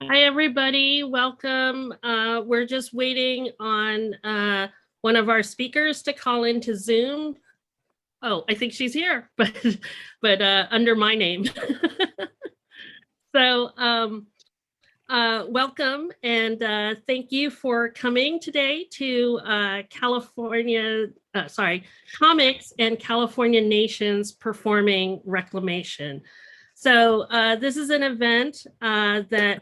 Hi, everybody. Welcome. We're just waiting on one of our speakers to call into Zoom. Oh, I think she's here, but under my name. So welcome and thank you for coming today to Comics and California Nations Performing Reclamation. So this is an event that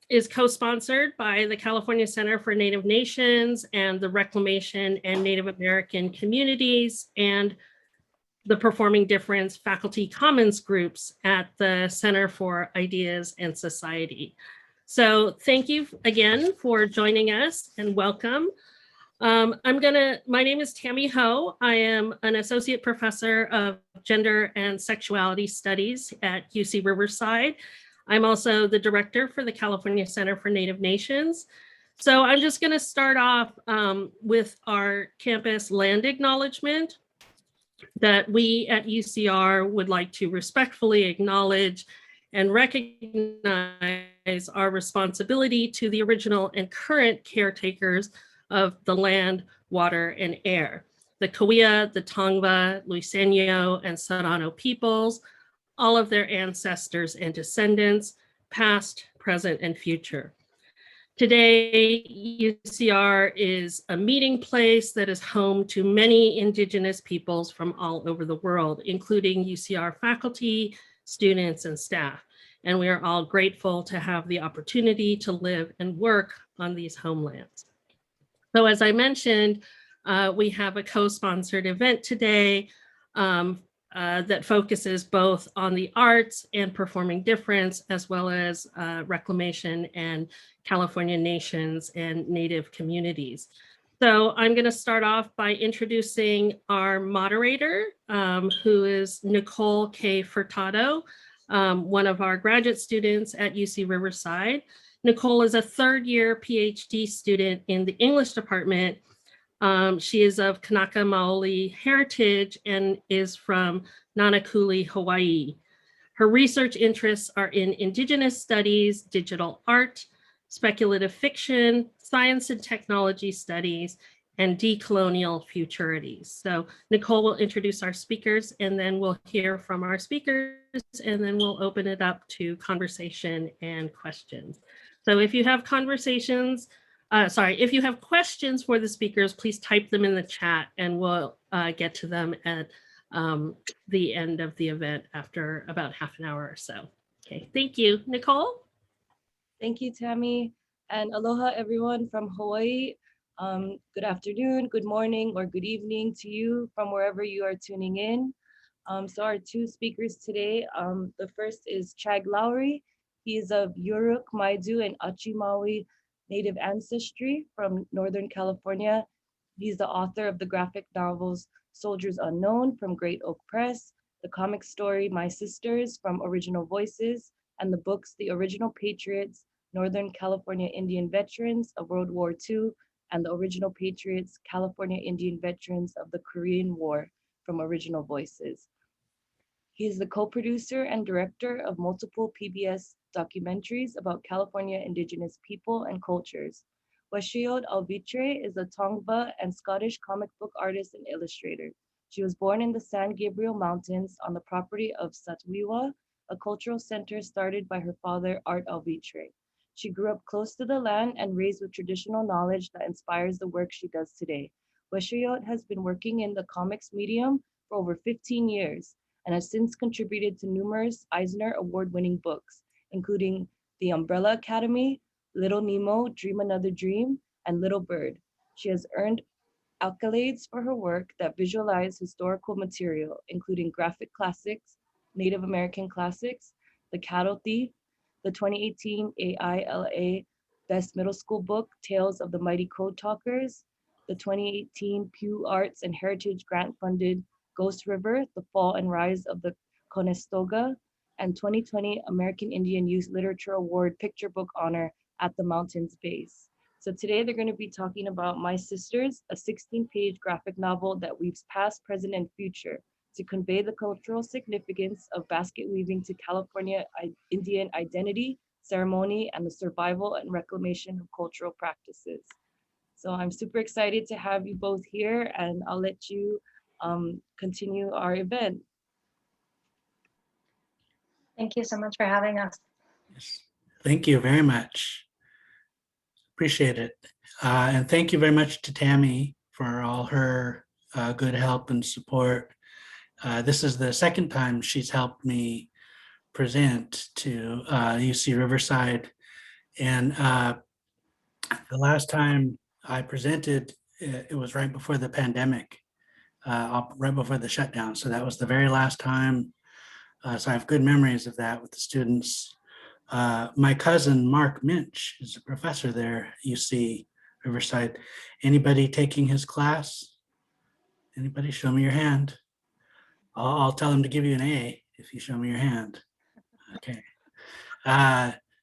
is co-sponsored by the California Center for Native Nations and the Reclamation and Native American Communities and the Performing Difference Faculty Commons groups at the Center for Ideas and Society. So thank you again for joining us and welcome. My name is Tammy Ho. I am an associate professor of gender and sexuality studies at UC Riverside. I'm also the director for the California Center for Native Nations. So I'm just going to start off with our campus land acknowledgement that we at UCR would like to respectfully acknowledge and recognize our responsibility to the original and current caretakers of the land, water, and air, the Cahuilla, the Tongva, Luiseño, and Serrano peoples, all of their ancestors and descendants, past, present, and future. Today, UCR is a meeting place that is home to many Indigenous peoples from all over the world, including UCR faculty, students, and staff. And we are all grateful to have the opportunity to live and work on these homelands. So as I mentioned, we have a co-sponsored event today that focuses both on the arts and performing difference, as well as reclamation and California nations and Native communities. So I'm going to start off by introducing our moderator, who is Nicole K. Furtado, one of our graduate students at UC Riverside. Nicole is a third-year PhD student in the English department. She is of Kanaka Maoli heritage and is from Nanakuli, Hawaii. Her research interests are in Indigenous studies, digital art, speculative fiction, science and technology studies, and decolonial futurities. So Nicole will introduce our speakers, and then we'll hear from our speakers, and then we'll open it up to conversation and questions. So if you have if you have questions for the speakers, please type them in the chat and we'll get to them at the end of the event after about half an hour or so. Okay, thank you. Nicole? Thank you, Tammy. And aloha, everyone from Hawaii. Good afternoon, good morning, or good evening to you from wherever you are tuning in. So our two speakers today, the first is Chag Lowry. He is of Yurok, Maidu, and Achumawi Native ancestry from Northern California. He's the author of the graphic novels Soldiers Unknown from Great Oak Press, the comic story My Sisters from Original Voices, and the books The Original Patriots, Northern California Indian Veterans of World War II, and The Original Patriots, California Indian Veterans of the Korean War from Original Voices. He is the co-producer and director of multiple PBS documentaries about California Indigenous people and cultures. Weshoyot Alvitre is a Tongva and Scottish comic book artist and illustrator. She was born in the San Gabriel Mountains on the property of Satwiwa, a cultural center started by her father, Art Alvitre. She grew up close to the land and raised with traditional knowledge that inspires the work she does today. Weshoyot has been working in the comics medium for over 15 years and has since contributed to numerous Eisner Award-winning books, including The Umbrella Academy, Little Nemo, Dream Another Dream, and Little Bird. She has earned accolades for her work that visualize historical material, including graphic classics, Native American classics, The Cattle Thief, the 2018 AILA Best Middle School Book, Tales of the Mighty Code Talkers, the 2018 Pew Arts and Heritage Grant-funded Ghost River, The Fall and Rise of the Conestoga, and 2020 American Indian Youth Literature Award Picture Book Honor at the Mountains Base. So today they're going to be talking about My Sisters, a 16-page graphic novel that weaves past, present, and future to convey the cultural significance of basket weaving to California Indian identity, ceremony, and the survival and reclamation of cultural practices. So I'm super excited to have you both here, and I'll let you continue our event. Thank you so much for having us. Yes. Thank you very much. Appreciate it. And thank you very much to Tammy for all her good help and support. This is the second time she's helped me present to UC Riverside. And the last time I presented, it was right before the pandemic, right before the shutdown. So that was the very last time. So I have good memories of that with the students. My cousin, Mark Minch, is a professor there at UC Riverside. Anybody taking his class? Anybody? Show me your hand. I'll tell him to give you an A if you show me your hand. Okay.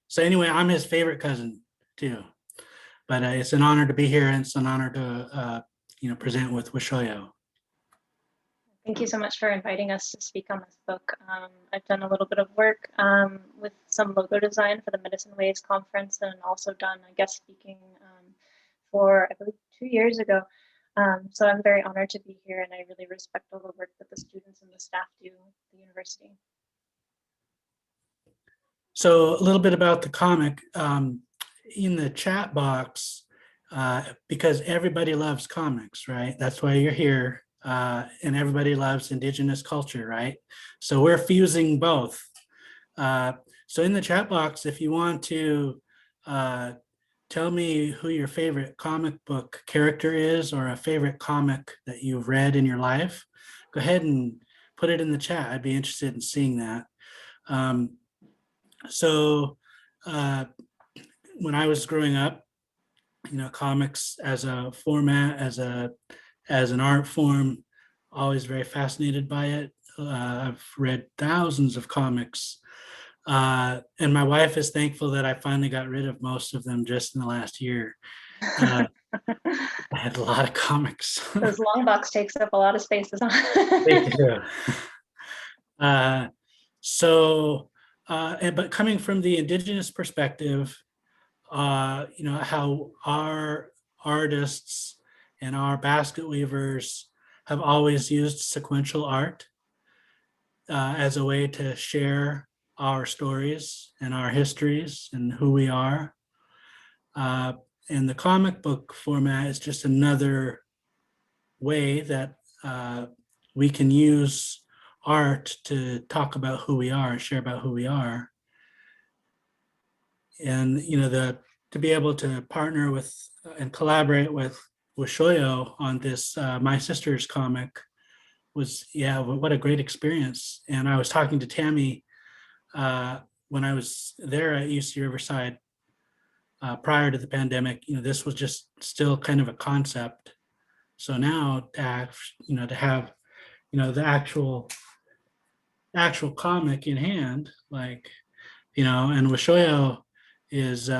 So anyway, I'm his favorite cousin too. But it's an honor to be here, and it's an honor to present with Weshoyot. Thank you so much for inviting us to speak on this book. I've done a little bit of work with some logo design for the Medicine Waves conference, and also done a guest speaking for, I believe, 2 years ago. So I'm very honored to be here, and I really respect all the work that the students and the staff do at the university. So a little bit about the comic. In the chat box, because everybody loves comics, right? That's why you're here. And everybody loves Indigenous culture, right? So we're fusing both. So in the chat box, if you want to tell me who your favorite comic book character is, or a favorite comic that you've read in your life, go ahead and put it in the chat. I'd be interested in seeing that. So when I was growing up, comics as a format, as an art form, always very fascinated by it. I've read thousands of comics, and my wife is thankful that I finally got rid of most of them just in the last year. I had a lot of comics. Those long box takes up a lot of spaces. They do. But coming from the Indigenous perspective, how our artists and our basket weavers have always used sequential art as a way to share our stories and our histories and who we are. And the comic book format is just another way that we can use art to talk about who we are, share about who we are. And to be able to partner with and collaborate with Weshoyot on this My Sister's comic was, what a great experience. And I was talking to Tammy when I was there at UC Riverside prior to the pandemic. This was just still kind of a concept. So now to have the actual comic in hand, and Weshoyot is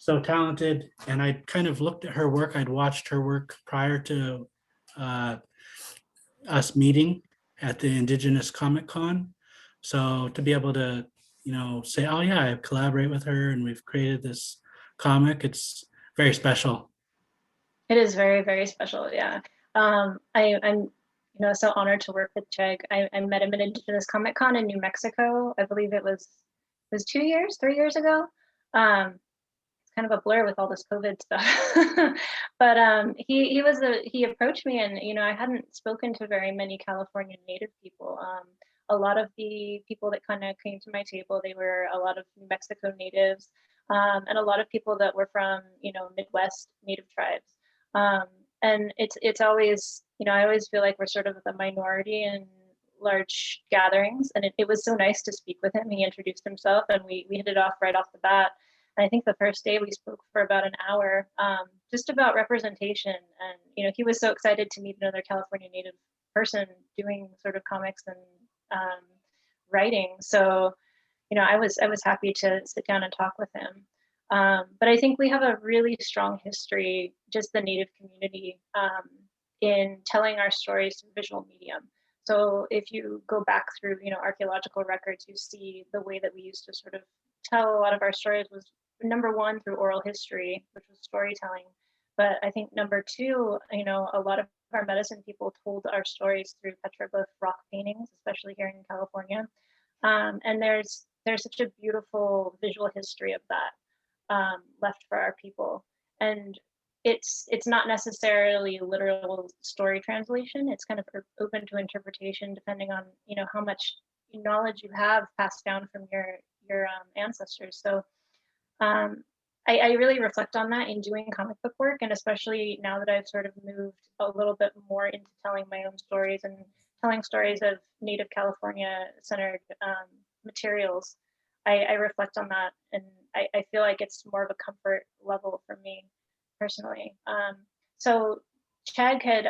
so talented, and I kind of looked at her work. I'd watched her work prior to us meeting at the Indigenous Comic Con. So to be able to, say, oh yeah, I collaborate with her and we've created this comic, it's very special. It is very, very special. Yeah. I'm so honored to work with Chag. I met him at Indigenous Comic Con in New Mexico. I believe it was 3 years ago. It's kind of a blur with all this COVID stuff. But he approached me, and I hadn't spoken to very many California Native people. A lot of the people that kind of came to my table, they were a lot of New Mexico natives, and a lot of people that were from Midwest Native tribes. And it's always, I always feel like we're sort of the minority in large gatherings, and it was so nice to speak with him. He introduced himself, and we hit it off right off the bat. And I think the first day we spoke for about an hour, just about representation. And he was so excited to meet another California Native person doing sort of comics and writing. So I was happy to sit down and talk with him. But I think we have a really strong history, just the Native community, in telling our stories through visual medium. So if you go back through, archaeological records, you see the way that we used to sort of tell a lot of our stories was number one through oral history, which was storytelling. But I think number two, you know, a lot of our medicine people told our stories through petroglyph rock paintings, especially here in California. And there's such a beautiful visual history of that left for our people. And it's not necessarily literal story translation. It's kind of open to interpretation depending on, you know, how much knowledge you have passed down from your ancestors. So I really reflect on that in doing comic book work, and especially now that I've sort of moved a little bit more into telling my own stories and telling stories of Native California centered materials. I reflect on that, and I feel like it's more of a comfort level for me personally. So Chag had,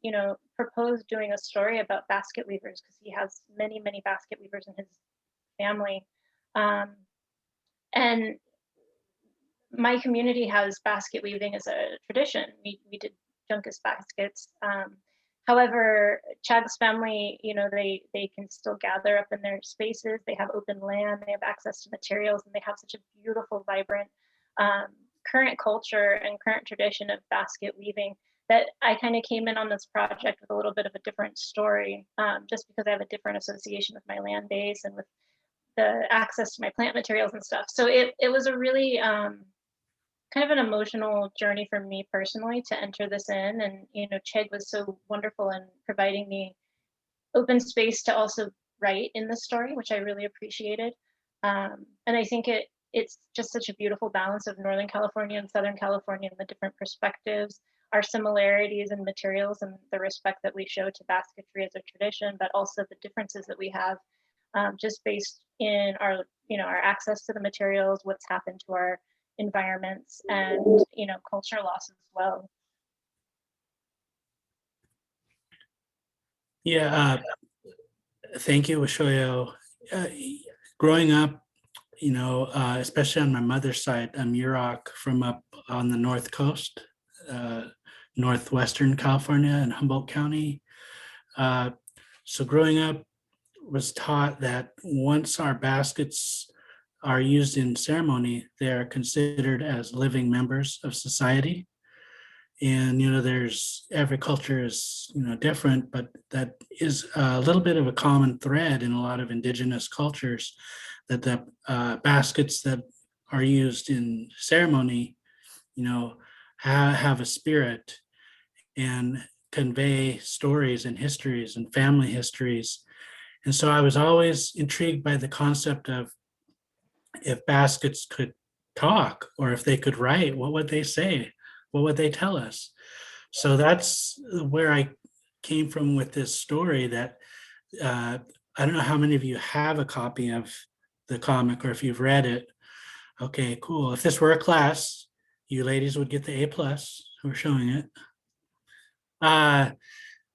you know, proposed doing a story about basket weavers because he has many, many basket weavers in his family. And my community has basket weaving as a tradition. We did junkus baskets. However, Chag's family, you know, they can still gather up in their spaces. They have open land, they have access to materials, and they have such a beautiful, vibrant current culture and current tradition of basket weaving that I kind of came in on this project with a little bit of a different story, just because I have a different association with my land base and with the access to my plant materials and stuff. So it was a really kind of an emotional journey for me personally to enter this in. And, you know, Chag was so wonderful in providing me open space to also write in the story, which I really appreciated. And I think it's just such a beautiful balance of Northern California and Southern California and the different perspectives, our similarities in materials and the respect that we show to basketry as a tradition, but also the differences that we have just based in our, you know, our access to the materials, what's happened to our environments, and, you know, culture loss as well. Yeah, thank you, Weshoyot. Growing up, you know, especially on my mother's side, I'm Yurok from up on the North Coast, Northwestern California and Humboldt County. So growing up was taught that once our baskets are used in ceremony, they are considered as living members of society. And, you know, there's every culture is, you know, different, but that is a little bit of a common thread in a lot of indigenous cultures, that the baskets that are used in ceremony, you know, have a spirit and convey stories and histories and family histories. And so I was always intrigued by the concept of, if baskets could talk or if they could write, what would they say? What would they tell us? So that's where I came from with this story that I don't know how many of you have a copy of the comic or if you've read it. Okay, cool. If this were a class, you ladies would get the A+ who are showing it.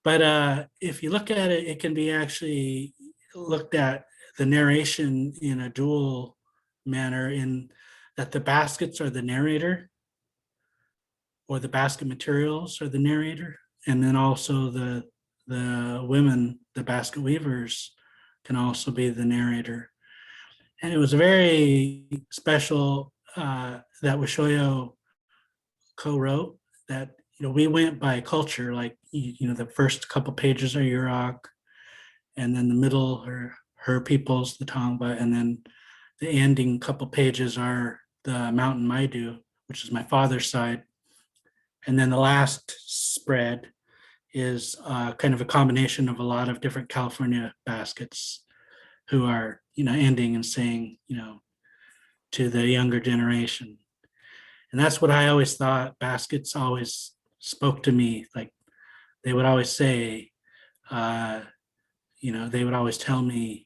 But if you look at it, it can be actually looked at the narration in a dual manner, in that the baskets are the narrator, or the basket materials are the narrator, and then also the women, the basket weavers, can also be the narrator. And it was very special that Weshoyot co-wrote that, you know, we went by culture, like, you know, the first couple pages are Yurok, and then the middle are her peoples, the Tongva, and then the ending couple pages are the Mountain Maidu, which is my father's side. And then the last spread is kind of a combination of a lot of different California baskets who are, you know, ending and saying, you know, to the younger generation. And that's what I always thought. Baskets always spoke to me. Like, they would always say, you know, they would always tell me,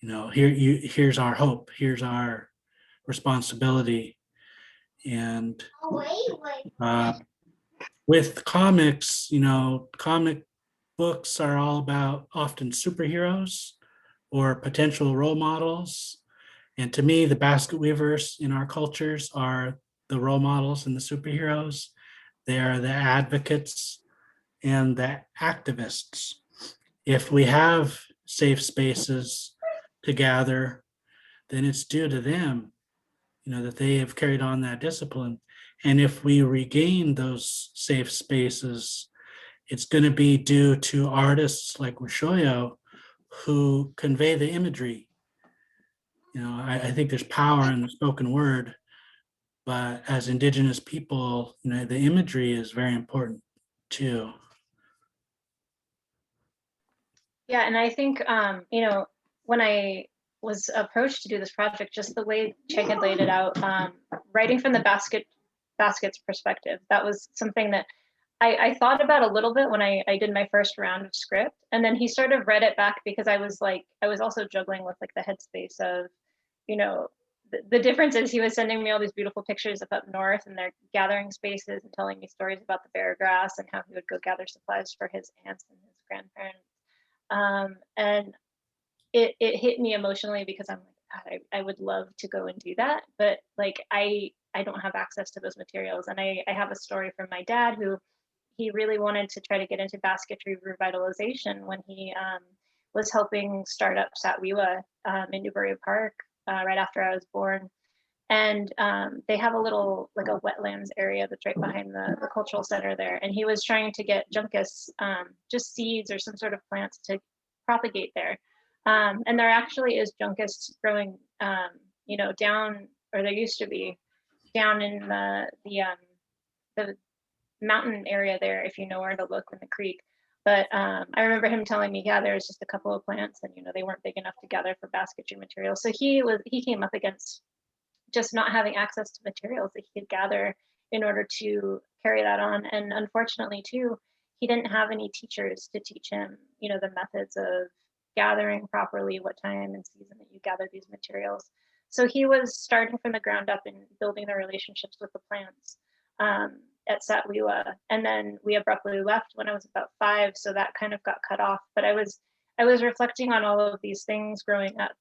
you know, here's our hope, here's our responsibility. And with comics, you know, comic books are all about often superheroes or potential role models. And to me, the basket weavers in our cultures are the role models and the superheroes. They are the advocates and the activists. If we have safe spaces to gather, then it's due to them, that they have carried on that discipline. And if we regain those safe spaces, it's going to be due to artists like Weshoyot who convey the imagery. I think there's power in the spoken word, but as Indigenous people, the imagery is very important too. Yeah, and I think when I was approached to do this project, just the way Chag had laid it out, writing from the basket's perspective, that was something that I thought about a little bit when I did my first round of script, and then he sort of read it back because I was also juggling with like the headspace of, the difference is he was sending me all these beautiful pictures of up north and their gathering spaces and telling me stories about the bear grass and how he would go gather supplies for his aunts and his grandparents. And it hit me emotionally because I'm like, God, I would love to go and do that, but like I don't have access to those materials. And I have a story from my dad who he really wanted to try to get into basketry revitalization when he was helping start up CIBA in Newbury Park right after I was born. And they have a little like a wetlands area that's right behind the cultural center there. And he was trying to get juncus, just seeds or some sort of plants to propagate there. And there actually is juncus growing, down, or there used to be down in the mountain area there, if you know where to look in the creek. But I remember him telling me, yeah, there's just a couple of plants, and they weren't big enough to gather for basketry material. So he came up against just not having access to materials that he could gather in order to carry that on. And unfortunately too, he didn't have any teachers to teach him, the methods of gathering properly, what time and season that you gather these materials. So he was starting from the ground up and building the relationships with the plants at CIBA. And then we abruptly left when I was about 5, so that kind of got cut off. But I was reflecting on all of these things growing up,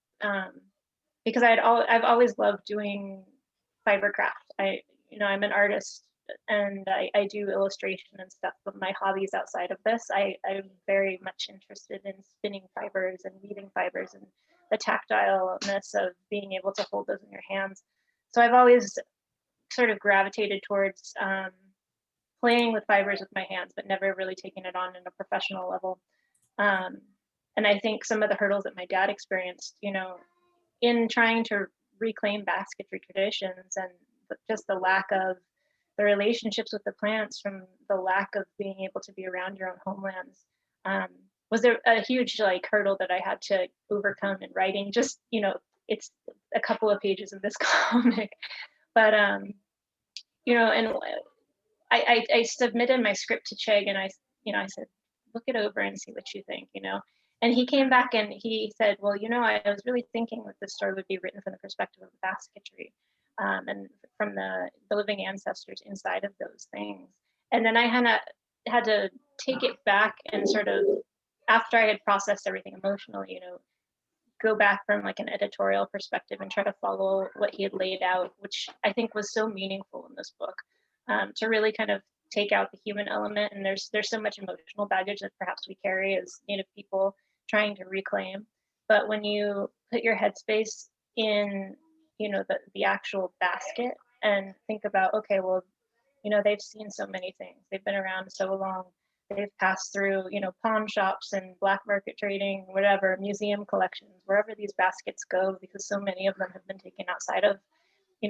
because I've always loved doing fiber craft. I'm an artist and I do illustration and stuff, but my hobbies outside of this, I'm very much interested in spinning fibers and weaving fibers and the tactileness of being able to hold those in your hands. So I've always sort of gravitated towards playing with fibers with my hands, but never really taking it on a professional level. And I think some of the hurdles that my dad experienced, in trying to reclaim basketry traditions and just the lack of the relationships with the plants from the lack of being able to be around your own homelands, was there a huge hurdle that I had to overcome in writing. Just, it's a couple of pages of this comic, but and I submitted my script to Chag, and I said, look it over and see what you think, And he came back and he said, well, I was really thinking that this story would be written from the perspective of basketry, and from the living ancestors inside of those things. And then I had to take it back and sort of, after I had processed everything emotionally, go back from like an editorial perspective and try to follow what he had laid out, which I think was so meaningful in this book, to really kind of take out the human element. And there's so much emotional baggage that perhaps we carry as Native people trying to reclaim. But when you put your headspace in, the actual basket and think about, okay, well, they've seen so many things. They've been around so long. They've passed through, pawn shops and black market trading, whatever, museum collections, wherever these baskets go, because so many of them have been taken outside of,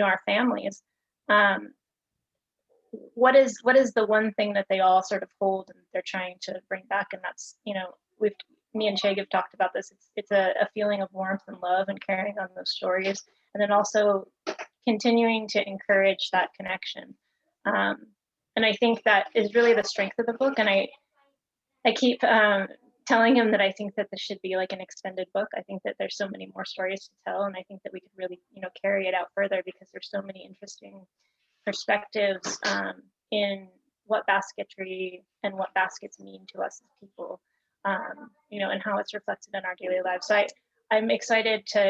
our families. What is the one thing that they all sort of hold and they're trying to bring back? And that's, me and Chag have talked about this. It's a feeling of warmth and love and carrying on those stories, and then also continuing to encourage that connection. And I think that is really the strength of the book. And I keep telling him that I think that this should be like an extended book. I think that there's so many more stories to tell, and I think that we could really, carry it out further, because there's so many interesting perspectives in what basketry and what baskets mean to us as people, and how it's reflected in our daily lives. So I'm excited to,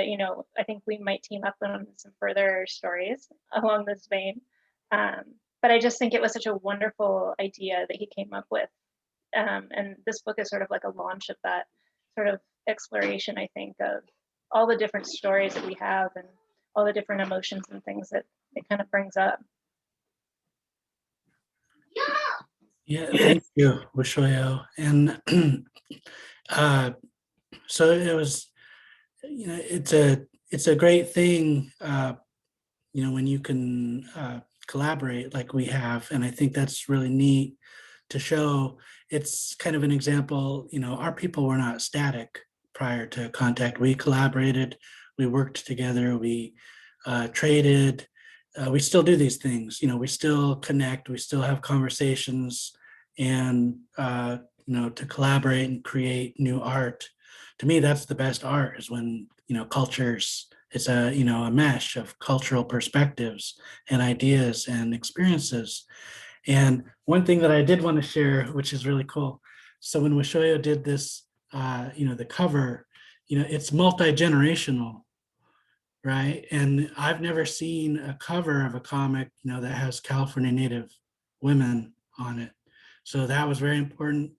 I think we might team up on some further stories along this vein. But I just think it was such a wonderful idea that he came up with. And this book is sort of like a launch of that sort of exploration, I think, of all the different stories that we have and all the different emotions and things that it kind of brings up. Yeah, thank you, Weshoyot. And so it was, it's a great thing, when you can collaborate like we have. And I think that's really neat to show. It's kind of an example, our people were not static prior to contact. We collaborated, we worked together, we traded, we still do these things, we still connect, we still have conversations, and to collaborate and create new art. To me, that's the best art, is when cultures, it's a mesh of cultural perspectives and ideas and experiences. And one thing that I did want to share, which is really cool, so when Weshoyot did this, the cover, it's multi-generational, right? And I've never seen a cover of a comic, that has California Native women on it. So that was very important.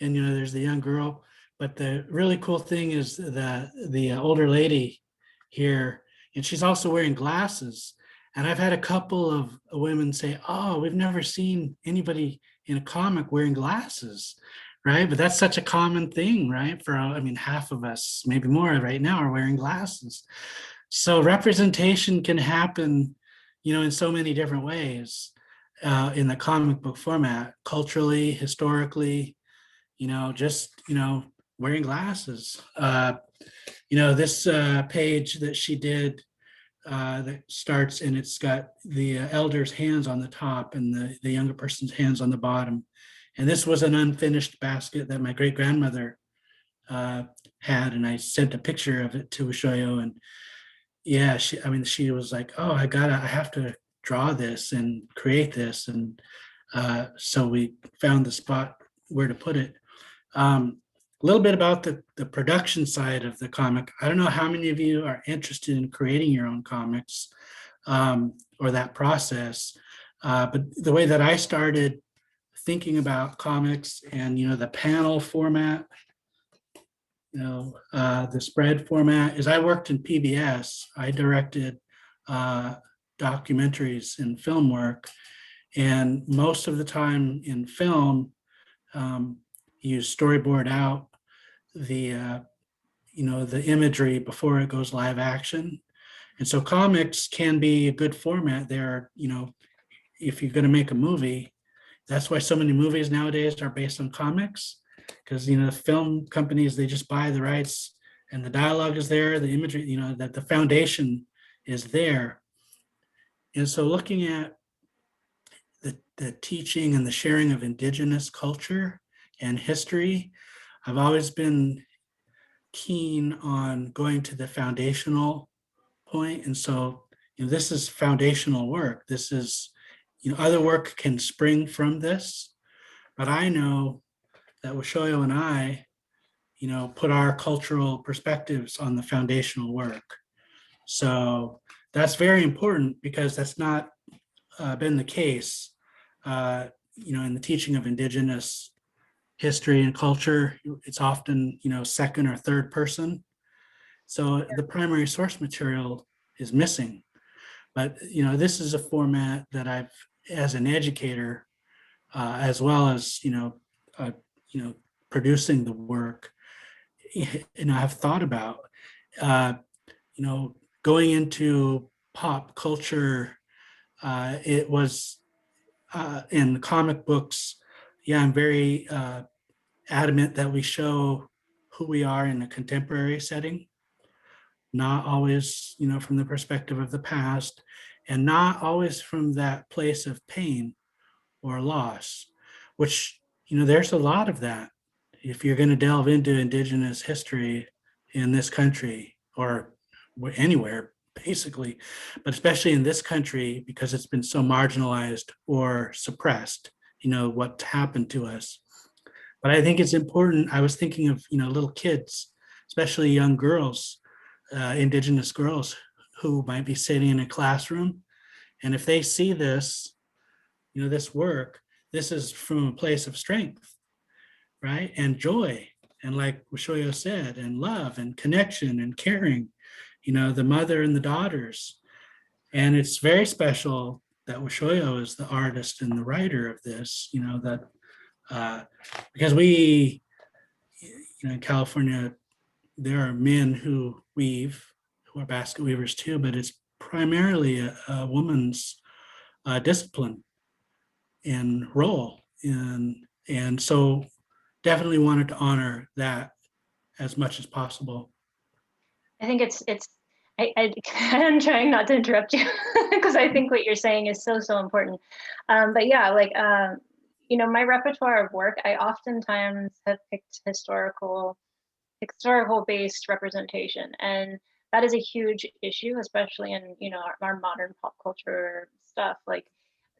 And there's the young girl, but the really cool thing is that the older lady here, and she's also wearing glasses. And I've had a couple of women say, "Oh, we've never seen anybody in a comic wearing glasses," right? But that's such a common thing, right? Half of us, maybe more right now, are wearing glasses. So representation can happen, in so many different ways in the comic book format, culturally, historically, just, wearing glasses. This page that she did that starts, and it's got the elder's hands on the top and the younger person's hands on the bottom. And this was an unfinished basket that my great grandmother had, and I sent a picture of it to Weshoyot. And yeah, she was like, "Oh, I have to draw this and create this." And so we found the spot where to put it. A little bit about the production side of the comic. I don't know how many of you are interested in creating your own comics or that process, but the way that I started thinking about comics and, the panel format, the spread format, is I worked in PBS. I directed documentaries and film work. And most of the time in film, you storyboard out the imagery before it goes live action. And so comics can be a good format there. If you're going to make a movie, that's why so many movies nowadays are based on comics, because film companies, they just buy the rights and the dialogue is there, the imagery, that the foundation is there. And so looking at the teaching and the sharing of Indigenous culture and history, I've always been keen on going to the foundational point. And so, this is foundational work. This is, other work can spring from this, but I know that Weshoyot and I, put our cultural perspectives on the foundational work. So that's very important, because that's not been the case, in the teaching of Indigenous history and culture. It's often, second or third person. So the primary source material is missing. But, this is a format that I've, as an educator, as well as, producing the work, I've thought about, going into pop culture. It was in comic books. Yeah, I'm very adamant that we show who we are in a contemporary setting, not always, from the perspective of the past, and not always from that place of pain or loss, which, there's a lot of that. If you're going to delve into Indigenous history in this country, or anywhere, basically, but especially in this country, because it's been so marginalized or suppressed, what's happened to us. But I think it's important. I was thinking of, little kids, especially young girls, Indigenous girls, who might be sitting in a classroom. And if they see this, this work, this is from a place of strength, right? And joy. And like Weshoyot said, and love and connection and caring, the mother and the daughters. And it's very special that Weshoyot is the artist and the writer of this, that because we, in California, there are men who weave, who are basket weavers too, but it's primarily a woman's discipline and role. And so definitely wanted to honor that as much as possible. I think I'm trying not to interrupt you because I think what you're saying is so important. But yeah, like, my repertoire of work, I oftentimes have picked historical based representation, and that is a huge issue, especially in our modern pop culture stuff. Like,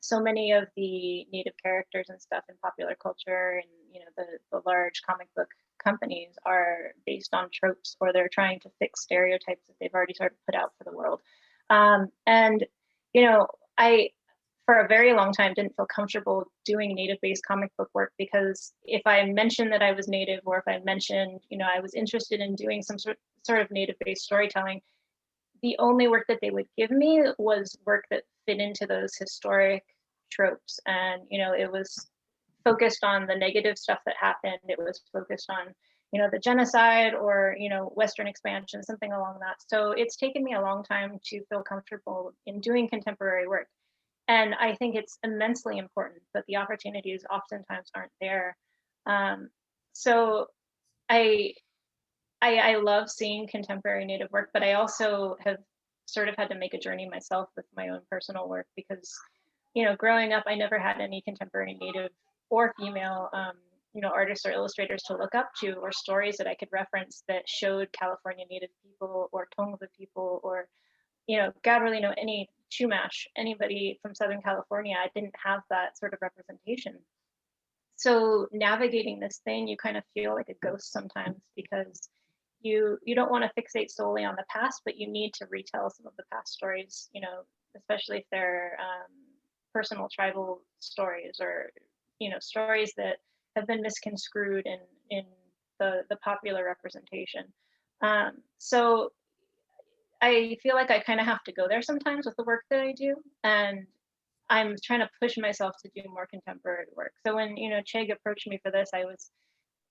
so many of the native characters and stuff in popular culture and the large comic book companies are based on tropes, or they're trying to fix stereotypes that they've already sort of put out for the world. And I for a very long time didn't feel comfortable doing native-based comic book work, because if I mentioned that I was native, or if I mentioned I was interested in doing some sort of native-based storytelling, the only work that they would give me was work that fit into those historic tropes. And it was focused on the negative stuff that happened. It was focused on the genocide, or Western expansion, something along that. So it's taken me a long time to feel comfortable in doing contemporary work. And I think it's immensely important, but the opportunities oftentimes aren't there. So I love seeing contemporary Native work, but I also have sort of had to make a journey myself with my own personal work, because growing up, I never had any contemporary Native or female artists or illustrators to look up to, or stories that I could reference that showed California Native people or Tongva people, or Gabrielino, any Chumash, anybody from Southern California. I didn't have that sort of representation. So navigating this thing, you kind of feel like a ghost sometimes, because you don't want to fixate solely on the past, but you need to retell some of the past stories, especially if they're personal tribal stories, or stories that have been misconstrued in the popular representation. So I feel like I kind of have to go there sometimes with the work that I do, and I'm trying to push myself to do more contemporary work. So when Chag approached me for this, I was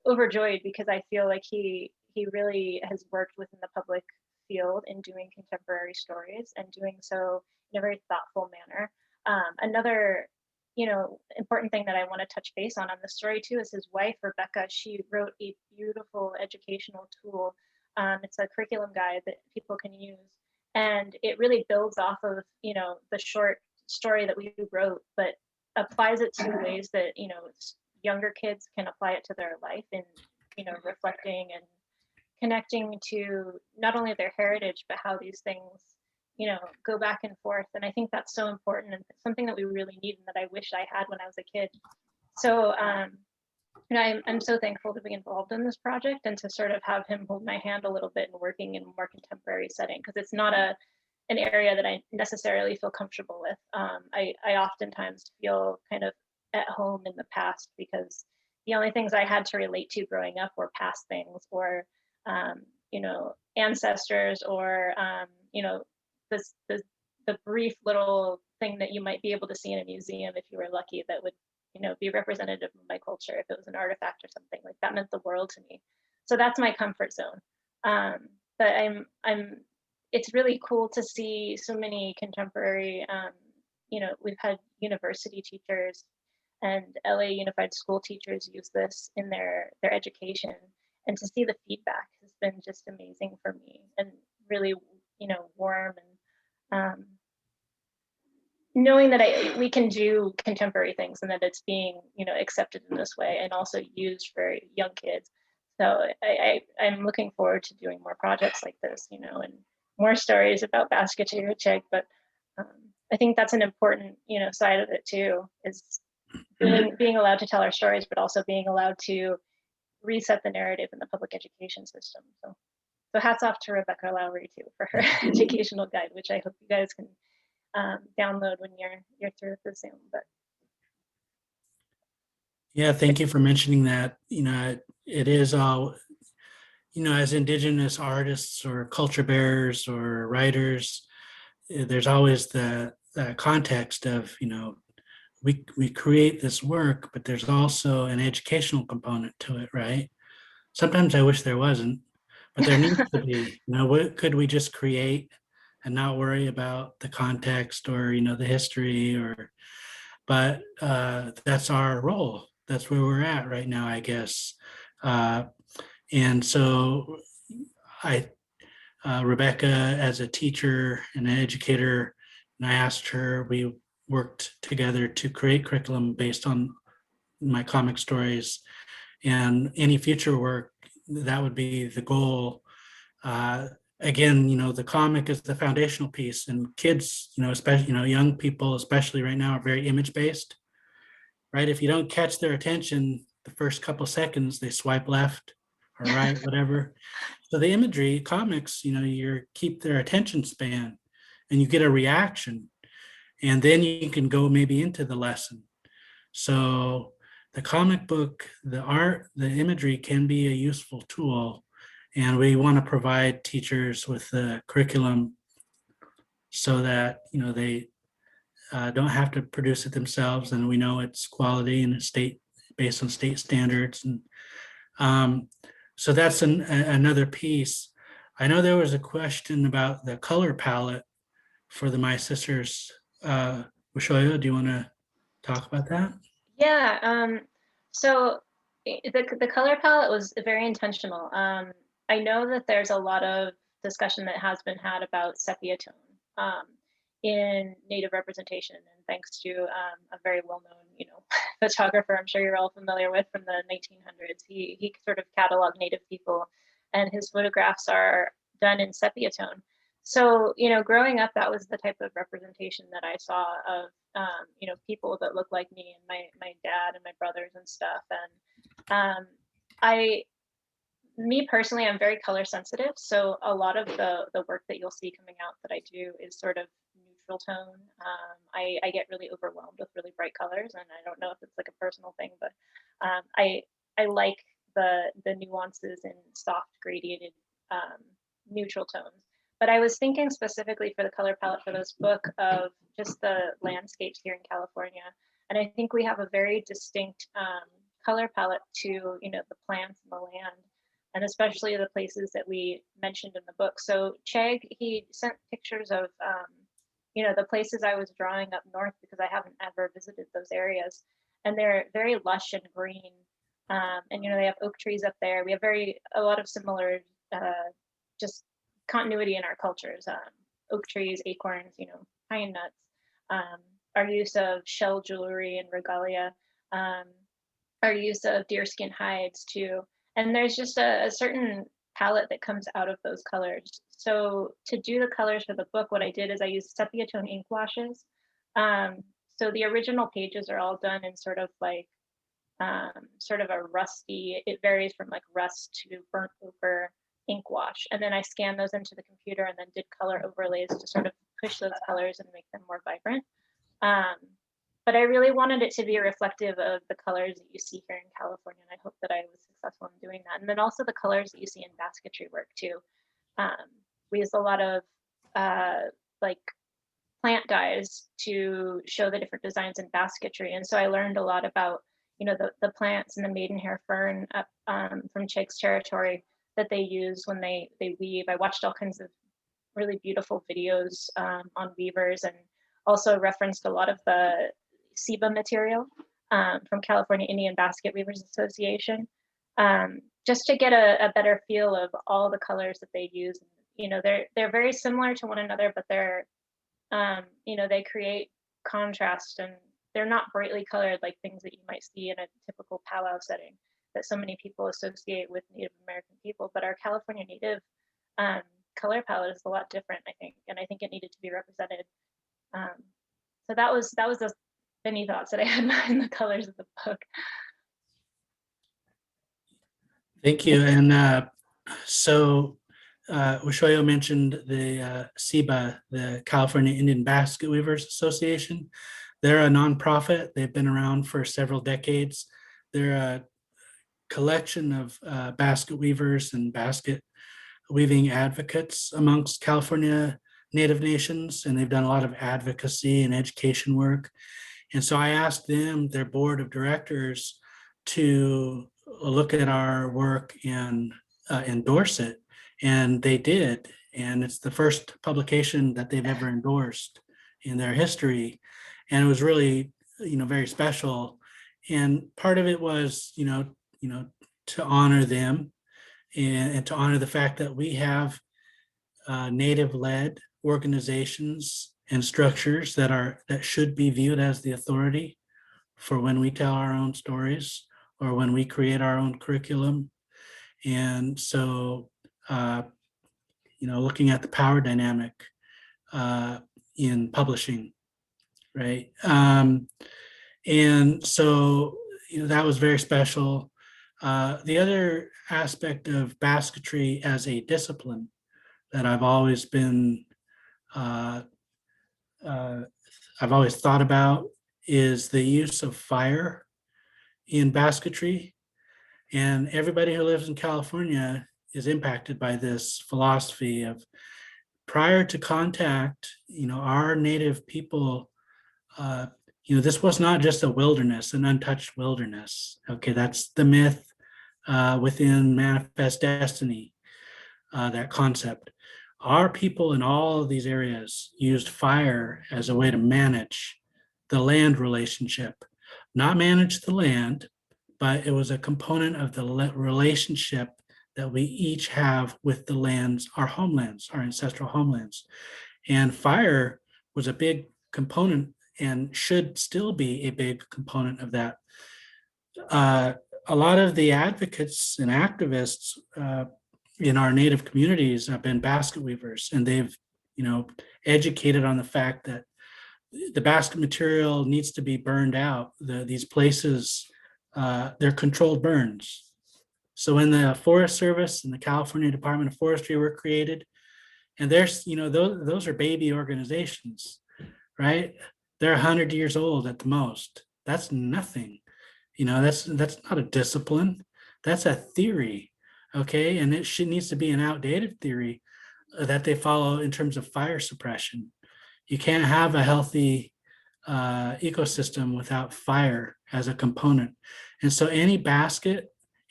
overjoyed, because I feel like he really has worked within the public field in doing contemporary stories, and doing so in a very thoughtful manner. Another important thing that I want to touch base on the story too is his wife, Rebecca. She wrote a beautiful educational tool. It's a curriculum guide that people can use, and it really builds off of the short story that we wrote, but applies it to ways that younger kids can apply it to their life, and reflecting and connecting to not only their heritage, but how these things go back and forth. And I think that's so important, and something that we really need, and that I wish I had when I was a kid. So I'm so thankful to be involved in this project, and to sort of have him hold my hand a little bit in working in a more contemporary setting, because it's not an area that I necessarily feel comfortable with. I oftentimes feel kind of at home in the past, because the only things I had to relate to growing up were past things, or ancestors, or the brief little thing that you might be able to see in a museum if you were lucky, that would be representative of my culture. If it was an artifact or something, like that meant the world to me. So that's my comfort zone. But it's really cool to see so many contemporary, we've had university teachers and LA Unified School teachers use this in their education, and to see the feedback has been just amazing for me, and really warm, and knowing that we can do contemporary things, and that it's being accepted in this way, and also used for young kids. So I'm looking forward to doing more projects like this, and more stories about Basketweavers. But I think that's an important side of it too, is being allowed to tell our stories, but also being allowed to reset the narrative in the public education system. So hats off to Rebecca Lowry too for her educational guide, which I hope you guys can download when you're through with the Zoom. But yeah, thank you for mentioning that. it is all, as Indigenous artists or culture bearers or writers, there's always the context of, we create this work, but there's also an educational component to it, right? Sometimes I wish there wasn't, but there needs to be. What could we just create and not worry about the context or the history but that's our role. That's where we're at right now, I guess. And so I Rebecca, as a teacher and an educator, and I asked her, we worked together to create curriculum based on my comic stories, and any future work, that would be the goal. Again, the comic is the foundational piece, and kids, especially, young people, especially right now, are very image based, right? If you don't catch their attention the first couple seconds, they swipe left or right, whatever. So the imagery, comics, you keep their attention span, and you get a reaction, and then you can go maybe into the lesson. So the comic book, the art, the imagery can be a useful tool, and we want to provide teachers with the curriculum so that they don't have to produce it themselves, and we know it's quality and it's based on state standards. And so that's another piece. I know there was a question about the color palette for the My Sisters. Weshoyot, do you want to talk about that? Yeah. So the color palette was very intentional. I know that there's a lot of discussion that has been had about sepia tone in Native representation, and thanks to a very well-known, photographer I'm sure you're all familiar with from the 1900s. He sort of cataloged Native people, and his photographs are done in sepia tone. So, growing up, that was the type of representation that I saw of, people that look like me, and my dad and my brothers and stuff. And me personally, I'm very color sensitive. So a lot of the work that you'll see coming out that I do is sort of neutral tone. I get really overwhelmed with really bright colors, and I don't know if it's like a personal thing, but I like the nuances in soft gradiated neutral tones. But I was thinking specifically for the color palette for this book of just the landscapes here in California. And I think we have a very distinct color palette to, the plants and the land, and especially the places that we mentioned in the book. So Chag, he sent pictures of, the places I was drawing up north, because I haven't ever visited those areas. And they're very lush and green. And, they have oak trees up there. We have a lot of similar, just continuity in our cultures, oak trees, acorns, pine nuts, our use of shell jewelry and regalia, our use of deerskin hides too. And there's just a certain palette that comes out of those colors. So to do the colors for the book, what I did is I used sepia tone ink washes. So the original pages are all done in sort of like, sort of a rusty, it varies from like rust to burnt ochre ink wash, and then I scanned those into the computer and then did color overlays to sort of push those colors and make them more vibrant. But I really wanted it to be reflective of the colors that you see here in California, and I hope that I was successful in doing that. And then also the colors that you see in basketry work too. We used a lot of like plant dyes to show the different designs in basketry, and so I learned a lot about the plants and the maidenhair fern up from Chag's territory that they use when they weave. I watched all kinds of really beautiful videos on weavers, and also referenced a lot of the CIBA material from California Indian Basketweavers Association, just to get a better feel of all the colors that they use. They're very similar to one another, but they're they create contrast, and they're not brightly colored like things that you might see in a typical powwow setting that so many people associate with Native American people. But our California Native color palette is a lot different, I think, and I think it needed to be represented. So that was the many thoughts that I had behind the colors of the book. Thank you. And so Weshoyot mentioned the CIBA, the California Indian Basketweavers Association. They're a nonprofit. They've been around for several decades. They're collection of basket weavers and basket weaving advocates amongst California Native nations, and they've done a lot of advocacy and education work. And so I asked them, their board of directors, to look at our work and endorse it. And they did. And it's the first publication that they've ever endorsed in their history. And it was really, very special. And part of it was, to honor them and to honor the fact that we have Native-led organizations and structures that should be viewed as the authority for when we tell our own stories or when we create our own curriculum. And so, looking at the power dynamic in publishing, right? And so, that was very special. The other aspect of basketry as a discipline that I've always thought about is the use of fire in basketry. And everybody who lives in California is impacted by this philosophy of, prior to contact, our Native people, this was not just a wilderness, an untouched wilderness. Okay, that's the myth within Manifest Destiny, that concept. Our people in all of these areas used fire as a way to manage the land relationship, not manage the land, but it was a component of the relationship that we each have with the lands, our homelands, our ancestral homelands. And fire was a big component and should still be a big component of that. A lot of the advocates and activists in our Native communities have been basket weavers, and they've, educated on the fact that the basket material needs to be burned out. These places, they're controlled burns. So when the Forest Service and the California Department of Forestry were created, and there's, those are baby organizations, right? They're 100 years old at the most. That's nothing. That's not a discipline. That's a theory, okay? And it needs to be an outdated theory that they follow in terms of fire suppression. You can't have a healthy ecosystem without fire as a component. And so any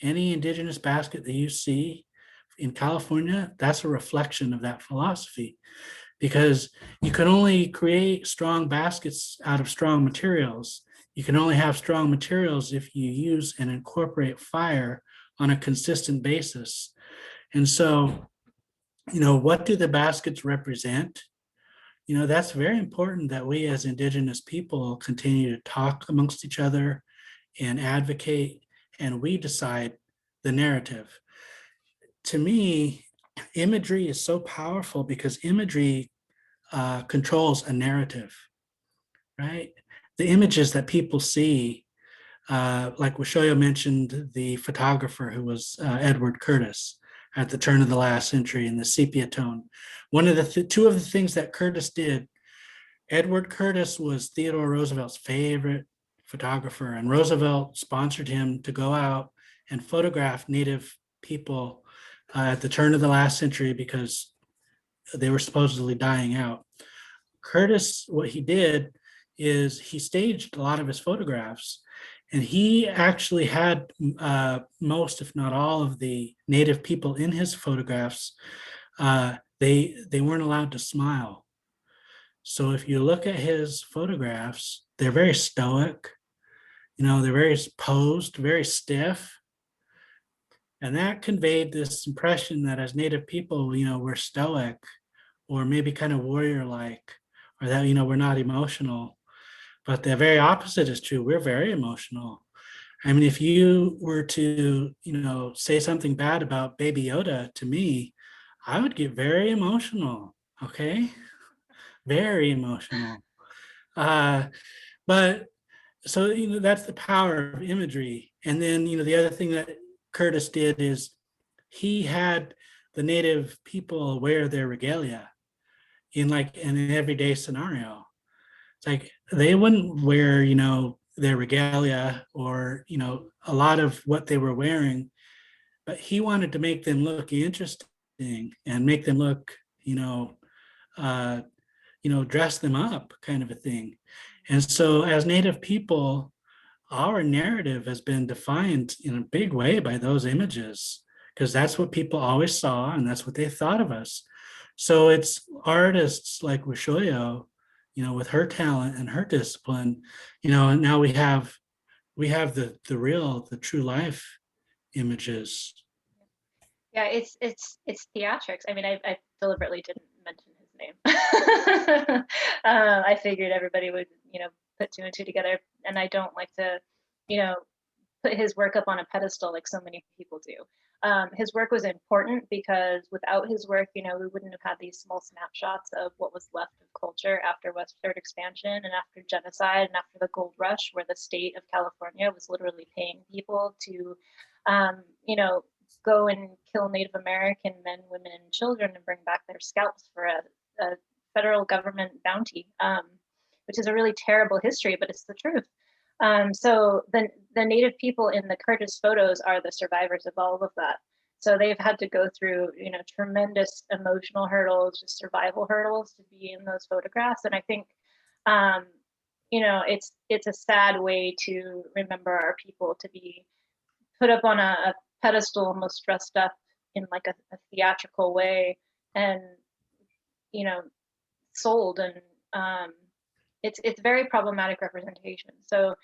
indigenous basket that you see in California, that's a reflection of that philosophy, because you can only create strong baskets out of strong materials. You can only have strong materials if you use and incorporate fire on a consistent basis. And so, what do the baskets represent? That's very important that we as Indigenous people continue to talk amongst each other and advocate, and we decide the narrative. To me, imagery is so powerful because imagery controls a narrative, right? The images that people see, like Weshoyot mentioned, the photographer who was Edward Curtis at the turn of the last century in the sepia tone. One of the two of the things that Curtis did, Edward Curtis was Theodore Roosevelt's favorite photographer, and Roosevelt sponsored him to go out and photograph Native people at the turn of the last century because they were supposedly dying out. Curtis, what he did is he staged a lot of his photographs, and he actually had most, if not all, of the Native people in his photographs. They weren't allowed to smile. So if you look at his photographs, they're very stoic. They're very posed, very stiff. And that conveyed this impression that as Native people, we're stoic or maybe kind of warrior-like, or that, we're not emotional. But the very opposite is true. We're very emotional. I mean, if you were to, say something bad about Baby Yoda to me, I would get very emotional, okay? Very emotional. But so, that's the power of imagery. And then, the other thing that Curtis did is he had the Native people wear their regalia in an everyday scenario. It's like they wouldn't wear, their regalia or, you know, a lot of what they were wearing, but he wanted to make them look interesting and make them look, uh, dress them up kind of a thing. And so as Native people, our narrative has been defined in a big way by those images because that's what people always saw and that's what they thought of us. So it's artists like Weshoyot, with her talent and her discipline, and now we have the real, the true life images. Yeah, it's theatrics. I mean, I deliberately didn't mention his name. I figured everybody would, put two and two together, and I don't like to, you know, put his work up on a pedestal like so many people do. His work was important because without his work, we wouldn't have had these small snapshots of what was left of culture after westward expansion and after genocide and after the gold rush, where the state of California was literally paying people to, go and kill Native American men, women, and children and bring back their scalps for a federal government bounty, which is a really terrible history, but it's the truth. So the Native people in the Curtis photos are the survivors of all of that. So they've had to go through, tremendous emotional hurdles, just survival hurdles to be in those photographs. And I think, it's a sad way to remember our people, to be put up on a pedestal, almost dressed up in like a theatrical way, and sold, and it's very problematic representation. So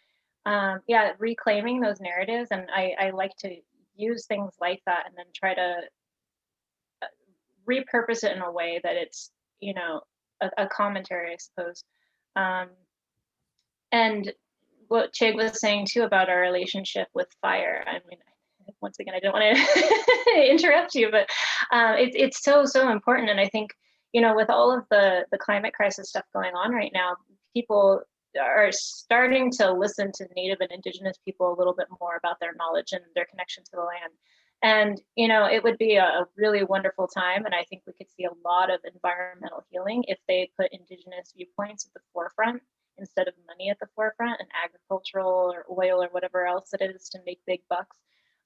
reclaiming those narratives, and I like to use things like that and then try to repurpose it in a way that it's a commentary, I suppose. And what Chag was saying too about our relationship with fire, I mean, once again, I don't want to interrupt you, but it's so important. And I think, with all of the climate crisis stuff going on right now, people are starting to listen to Native and Indigenous people a little bit more about their knowledge and their connection to the land. And, it would be a really wonderful time. And I think we could see a lot of environmental healing if they put Indigenous viewpoints at the forefront instead of money at the forefront and agricultural or oil or whatever else it is to make big bucks.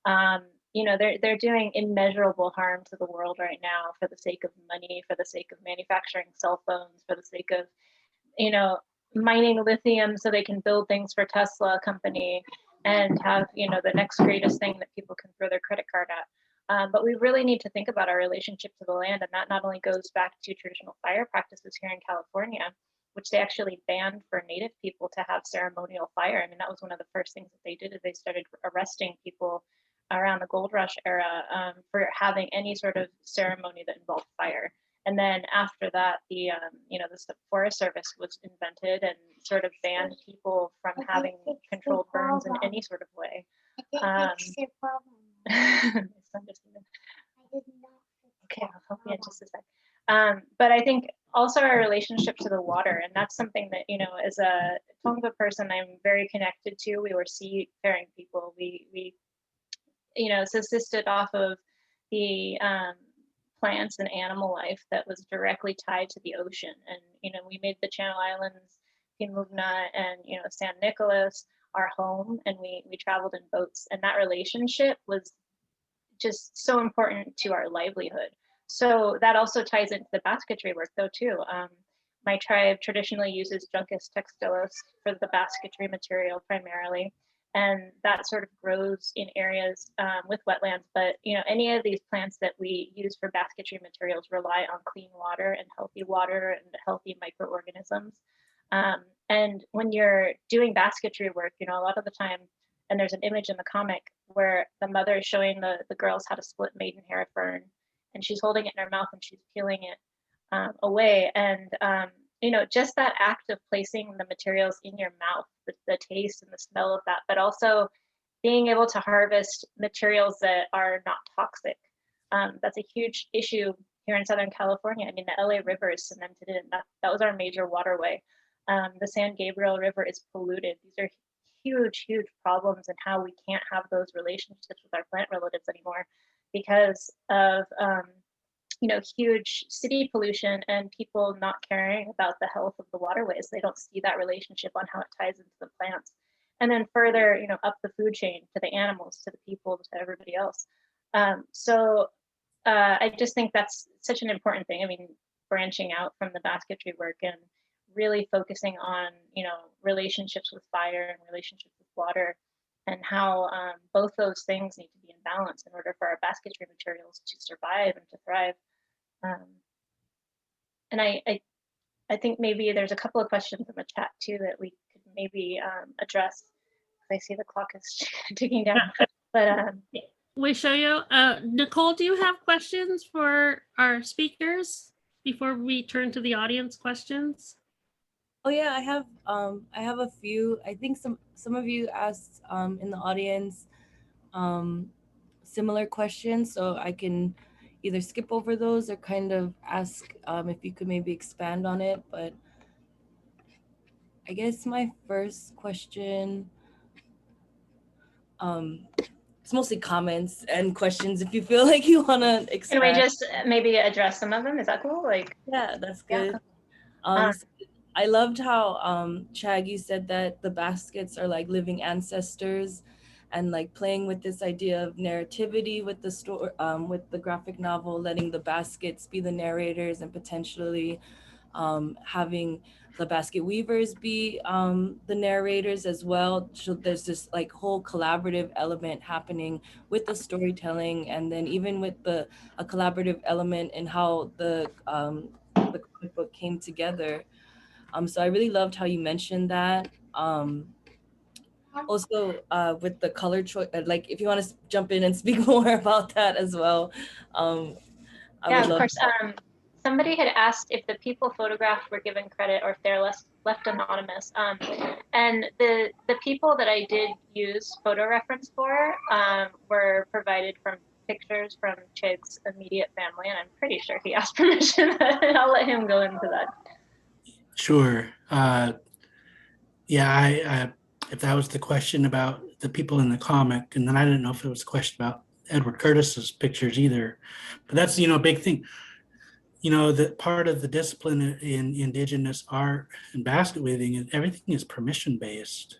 They're doing immeasurable harm to the world right now for the sake of money, for the sake of manufacturing cell phones, for the sake of, mining lithium so they can build things for Tesla company and have, the next greatest thing that people can throw their credit card at. But we really need to think about our relationship to the land. And that not only goes back to traditional fire practices here in California, which they actually banned for Native people to have ceremonial fire. I mean, that was one of the first things that they did, is they started arresting people around the gold rush era for having any sort of ceremony that involved fire. And then after that, the Forest Service was invented and sort of banned people from having controlled burns in any sort of way. Okay, I'll help you in just a sec. But I think also our relationship to the water, and that's something that, as a Tonga person, I'm very connected to. We were seafaring people. We subsisted off of the plants and animal life that was directly tied to the ocean. And, we made the Channel Islands, Pimugna, and, San Nicolas our home, and we traveled in boats. And that relationship was just so important to our livelihood. So that also ties into the basketry work, though, too. My tribe traditionally uses Juncus textilis for the basketry material primarily, and that sort of grows in areas with wetlands. But any of these plants that we use for basketry materials rely on clean water and healthy microorganisms. And when you're doing basketry work, a lot of the time, and there's an image in the comic where the mother is showing the girls how to split maidenhair fern, and she's holding it in her mouth and she's peeling it away. And just that act of placing the materials in your mouth, the taste and the smell of that, but also being able to harvest materials that are not toxic. That's a huge issue here in Southern California. I mean, the LA River is cemented in. That was our major waterway. The San Gabriel River is polluted. These are huge problems, and how we can't have those relationships with our plant relatives anymore because of huge city pollution and people not caring about the health of the waterways. They don't see that relationship on how it ties into the plants. and then further, up the food chain to the animals, to the people, to everybody else. So I just think that's such an important thing. I mean, branching out from the basketry work and really focusing on, relationships with fire and relationships with water, and how both those things need to be in balance in order for our basketry materials to survive and to thrive. And I think maybe there's a couple of questions in the chat too that we could maybe address. I see the clock is ticking down, but Weshoyot, Nicole, do you have questions for our speakers before we turn to the audience questions? Oh yeah, I have a few. I think some of you asked in the audience similar questions, so I can either skip over those or kind of ask if you could maybe expand on it. But I guess my first question, it's mostly comments and questions. If you feel like you want to expand. can we just maybe address some of them? Is that cool? Like, Yeah, that's yeah. good. So I loved how Chag, you said that the baskets are like living ancestors, and like playing with this idea of narrativity with the story, with the graphic novel, letting the baskets be the narrators, and potentially having the Basketweavers be the narrators as well. So there's this like whole collaborative element happening with the storytelling, and then even with a collaborative element in how the comic book came together. So I really loved how you mentioned that. Also, with the color choice, like if you want to jump in and speak more about that as well, I Yeah, would of love. course. Somebody had asked if the people photographed were given credit or if they're left anonymous. And the people that I did use photo reference for were provided from pictures from Chag's immediate family, and I'm pretty sure he asked permission. I'll let him go into that. Sure. Yeah, I if that was the question about the people in the comic, and then I didn't know if it was a question about Edward Curtis's pictures either. But that's, a big thing. That part of the discipline in indigenous art and basket weaving is everything is permission based,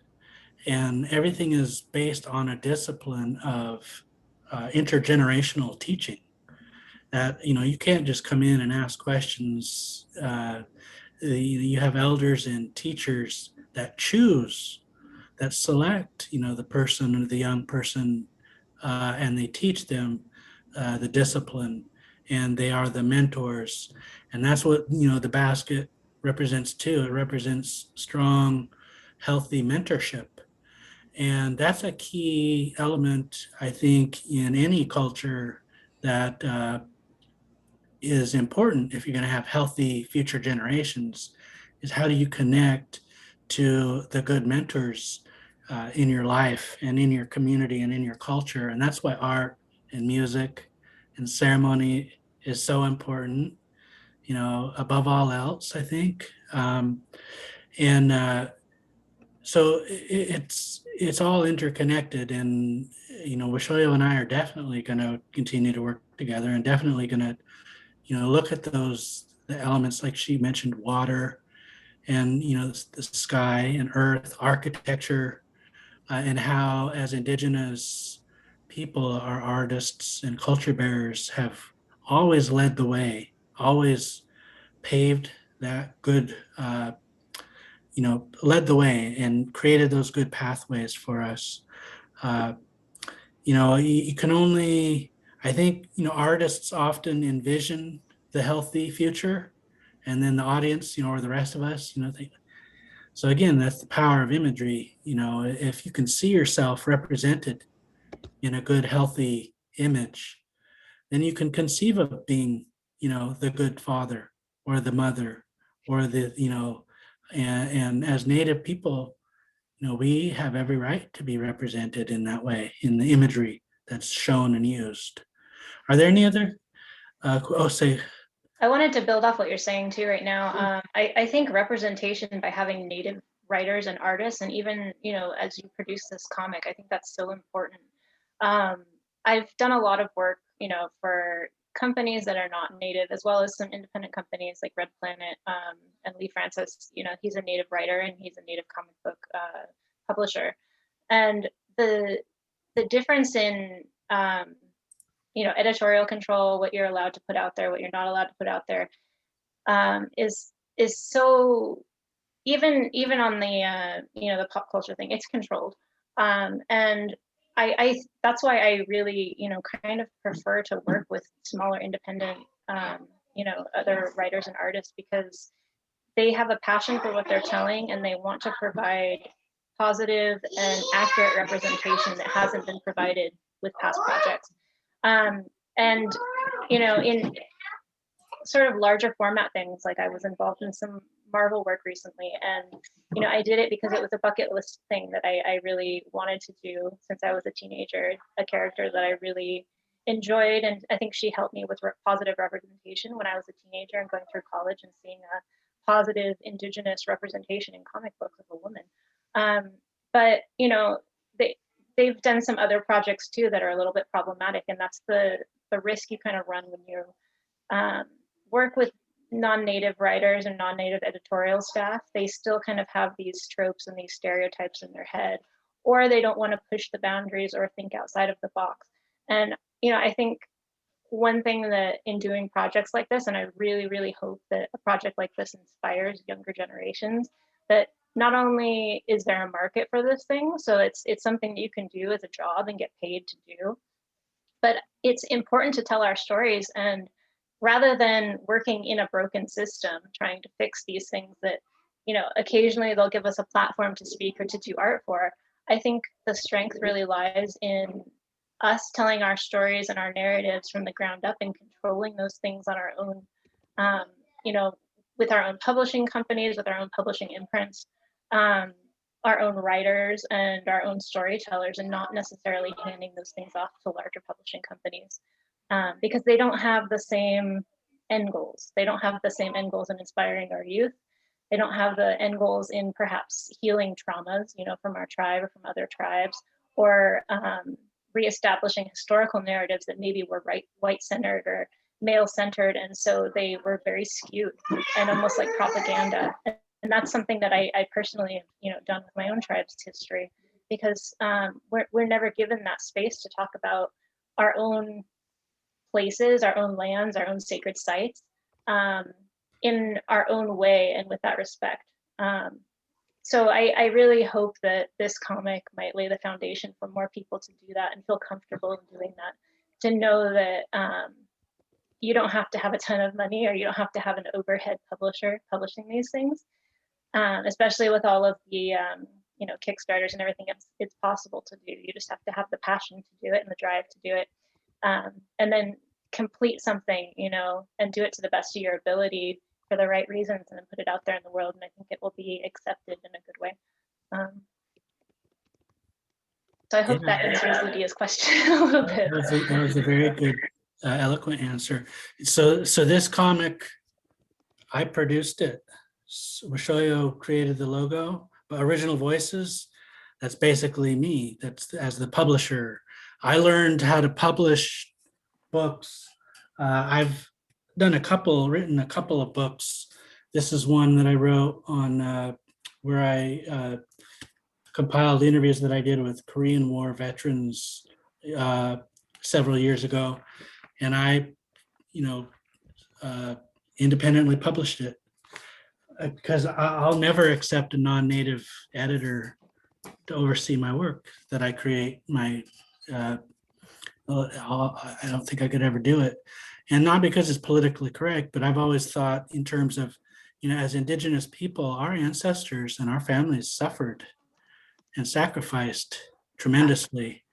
and everything is based on a discipline of intergenerational teaching. That you can't just come in and ask questions. You have elders and teachers that choose, that select, the person or the young person, and they teach them the discipline, and they are the mentors. And that's what, the basket represents too. It represents strong, healthy mentorship. And that's a key element, I think, in any culture that is important if you're going to have healthy future generations, is how do you connect to the good mentors in your life and in your community and in your culture. And that's why art and music and ceremony is so important, above all else, I think. And so it's all interconnected. And, Weshoyot and I are definitely going to continue to work together, and definitely going to look at the elements like she mentioned, water and, the sky and earth, architecture, and how as indigenous people, our artists and culture bearers have always led the way, always paved that good, led the way and created those good pathways for us. You can only, I think, artists often envision the healthy future, and then the audience, or the rest of us, so again, that's the power of imagery. If you can see yourself represented in a good, healthy image, then you can conceive of being, the good father or the mother or and as Native people, we have every right to be represented in that way, in the imagery that's shown and used. Are there any other? Say. I wanted to build off what you're saying too right now. I think representation by having Native writers and artists, and even, as you produce this comic, I think that's so important. I've done a lot of work, for companies that are not Native, as well as some independent companies like Red Planet, and Lee Francis, he's a Native writer and he's a Native comic book publisher. And the difference in editorial control, what you're allowed to put out there, what you're not allowed to put out there, is so, even on the the pop culture thing, it's controlled. And I that's why I really kind of prefer to work with smaller independent other writers and artists, because they have a passion for what they're telling, and they want to provide positive and accurate representation that hasn't been provided with past projects. And in sort of larger format things, like I was involved in some Marvel work recently, and I did it because it was a bucket list thing that I really wanted to do since I was a teenager, a character that I really enjoyed, and I think she helped me with positive representation when I was a teenager and going through college and seeing a positive Indigenous representation in comic books of a woman. But they've done some other projects too that are a little bit problematic, and that's the risk you kind of run when you work with non-native writers and non-native editorial staff. They still kind of have these tropes and these stereotypes in their head, or they don't want to push the boundaries or think outside of the box. And I think one thing that in doing projects like this, and I really, really hope that a project like this inspires younger generations, that not only is there a market for this thing, so it's something that you can do as a job and get paid to do, but it's important to tell our stories. And rather than working in a broken system, trying to fix these things that, occasionally they'll give us a platform to speak or to do art for, I think the strength really lies in us telling our stories and our narratives from the ground up and controlling those things on our own, with our own publishing companies, with our own publishing imprints, our own writers and our own storytellers, and not necessarily handing those things off to larger publishing companies, because they don't have the same end goals. They don't have the same end goals in inspiring our youth. They don't have the end goals in perhaps healing traumas, from our tribe or from other tribes, or reestablishing historical narratives that maybe were white-centered or male-centered, and so they were very skewed and almost like propaganda. And that's something that I personally have, done with my own tribe's history, because we're never given that space to talk about our own places, our own lands, our own sacred sites, in our own way and with that respect. So I really hope that this comic might lay the foundation for more people to do that and feel comfortable in doing that, to know that you don't have to have a ton of money, or you don't have to have an overhead publisher publishing these things, especially with all of the Kickstarters and everything. It's possible to do. You just have to have the passion to do it and the drive to do it, and then complete something, and do it to the best of your ability for the right reasons, and then put it out there in the world. And I think it will be accepted in a good way. So I hope that answers Lydia's question a little bit. That was a very good, eloquent answer. So this comic, I produced it. Weshoyot created the logo, but original voices, that's basically me. That's as the publisher. I learned how to publish books. I've written a couple of books. This is one that I wrote on where I compiled interviews that I did with Korean War veterans several years ago, and I, independently published it, because I'll never accept a non-native editor to oversee my work that I create. I don't think I could ever do it. And not because it's politically correct, but I've always thought in terms of, as Indigenous people, our ancestors and our families suffered and sacrificed tremendously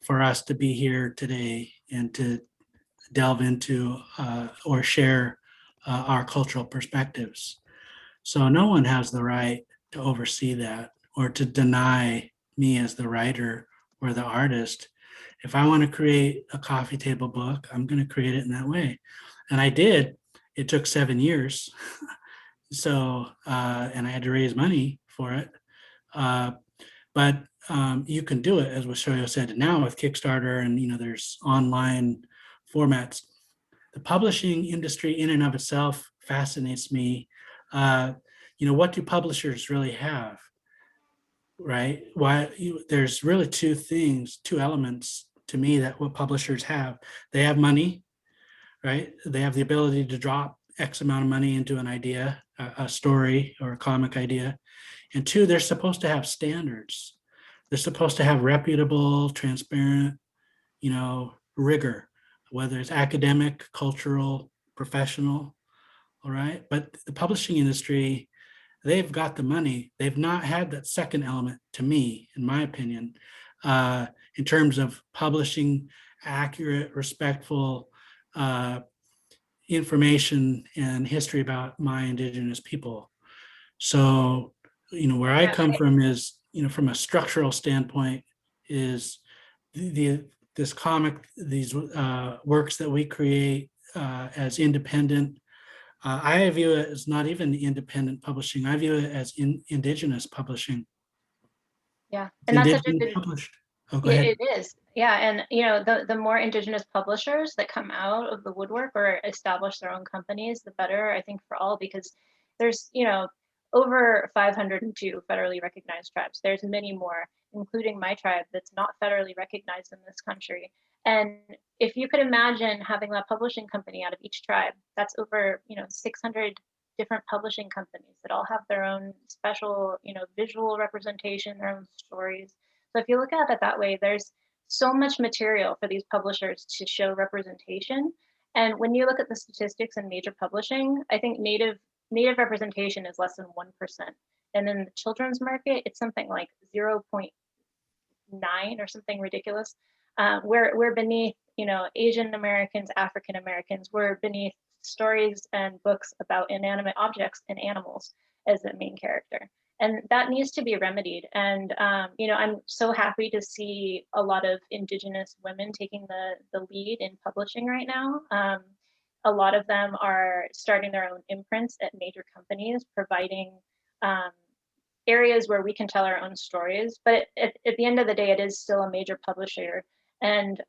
for us to be here today and to delve into or share our cultural perspectives. So no one has the right to oversee that or to deny me as the writer or the artist. If I want to create a coffee table book, I'm going to create it in that way. And I did. It took 7 years. So, and I had to raise money for it. But you can do it, as Weshoyot said. Now with Kickstarter and, there's online formats. The publishing industry in and of itself fascinates me. What do publishers really have? right? There's really two elements to me that what publishers have. They have money, right? They have the ability to drop X amount of money into an idea, a story or a comic idea. And two, they're supposed to have standards. They're supposed to have reputable, transparent, rigor, whether it's academic, cultural, professional, all right? But the publishing industry, they've got the money. They've not had that second element, to me, in my opinion, in terms of publishing accurate, respectful information and history about my Indigenous people. So, where I come from is, from a structural standpoint, is this comic, these works that we create as independent. I view it as not even independent publishing. I view it as Indigenous publishing. Yeah, It's and that's such a Indigenous good. published. Oh, go ahead. It is. Yeah, and the more Indigenous publishers that come out of the woodwork or establish their own companies, the better, I think, for all, because there's over 502 federally recognized tribes. There's many more, including my tribe, that's not federally recognized in this country. And if you could imagine having a publishing company out of each tribe, that's over 600 different publishing companies that all have their own special visual representation, their own stories. So if you look at it that way, there's so much material for these publishers to show representation. And when you look at the statistics in major publishing, I think native representation is less than 1%. And in the children's market, it's something like 0.9 or something ridiculous. We're beneath, Asian Americans, African Americans, we're beneath stories and books about inanimate objects and animals as the main character. And that needs to be remedied. And, I'm so happy to see a lot of Indigenous women taking the lead in publishing right now. A lot of them are starting their own imprints at major companies, providing areas where we can tell our own stories. But at the end of the day, it is still a major publisher. And,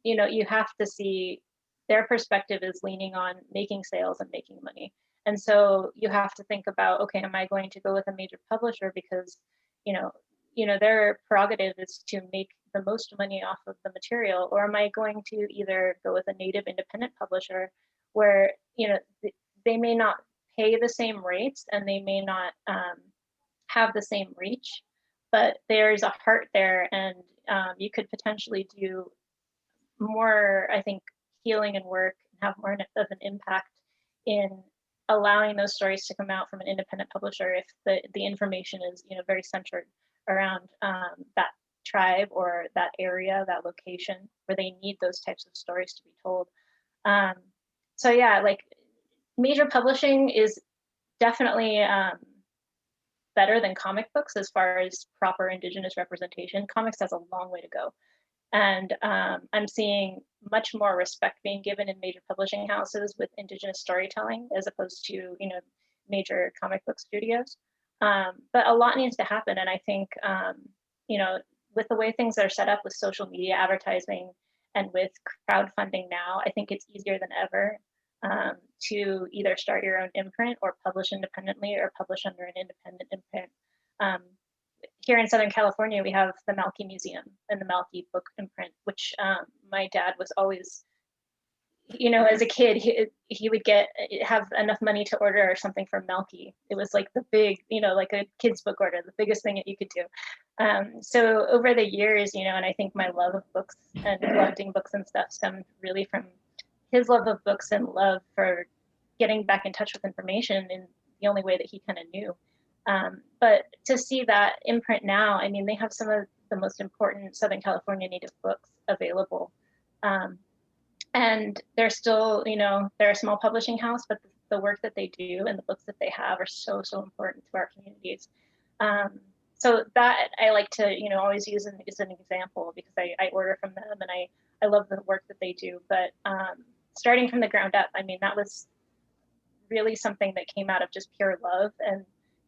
you have to see their perspective is leaning on making sales and making money. And so you have to think about, okay, am I going to go with a major publisher because, their prerogative is to make the most money off of the material, or am I going to either go with a native independent publisher where, they may not pay the same rates and they may not have the same reach, but there's a heart there, and you could potentially do more, I think, healing and work and have more of an impact in allowing those stories to come out from an independent publisher if the information is very centered around that tribe or that area, that location where they need those types of stories to be told. So yeah, like major publishing is definitely better than comic books as far as proper Indigenous representation. Comics has a long way to go. And I'm seeing much more respect being given in major publishing houses with Indigenous storytelling as opposed to, major comic book studios. But a lot needs to happen. And I think, with the way things are set up with social media advertising and with crowdfunding now, I think it's easier than ever to either start your own imprint or publish independently or publish under an independent imprint. Here in Southern California, we have the Malky Museum and the Malky Book Imprint, which my dad was always, as a kid, he would have enough money to order something from Malky. It was like the big, like a kid's book order, the biggest thing that you could do. So over the years, and I think my love of books and collecting books and stuff stemmed really from his love of books and love for getting back in touch with information in the only way that he kind of knew. But to see that imprint now, I mean, they have some of the most important Southern California Native books available. And they're still, they're a small publishing house, but the work that they do and the books that they have are so, so important to our communities. So that I like to, always use as an example because I order from them and I love the work that they do. But starting from the ground up, I mean, that was really something that came out of just pure love and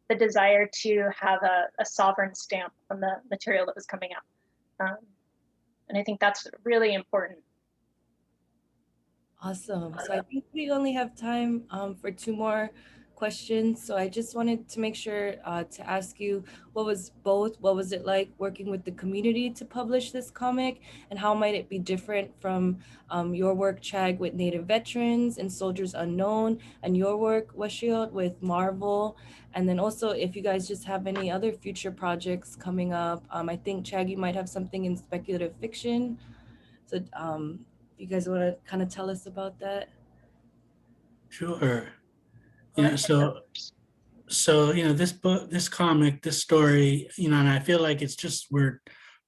the desire to have a sovereign stamp on the material that was coming out. And I think that's really important. Awesome. So I think we only have time for two more questions. So I just wanted to make sure to ask you, what was it like working with the community to publish this comic, and how might it be different from your work, Chag, with Native veterans and Soldiers Unknown, and your work, Weshoyot, with Marvel? And then also, if you guys just have any other future projects coming up. I think, Chag, you might have something in speculative fiction. So if you guys want to kind of tell us about that. Sure. I'll You know, let him go so first. this book, this comic, this story, and I feel like it's just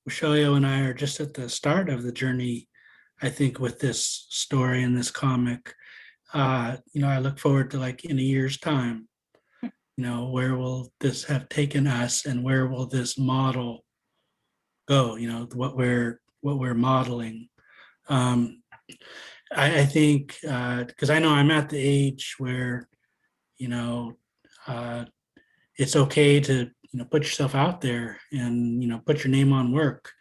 Shoyo and I are just at the start of the journey, I think, with this story and this comic. I look forward to, like, in a year's time, where will this have taken us, and where will this model go, what we're modeling. Um, I think, because I know I'm at the age where, you know, uh, it's okay to, put yourself out there and, put your name on work.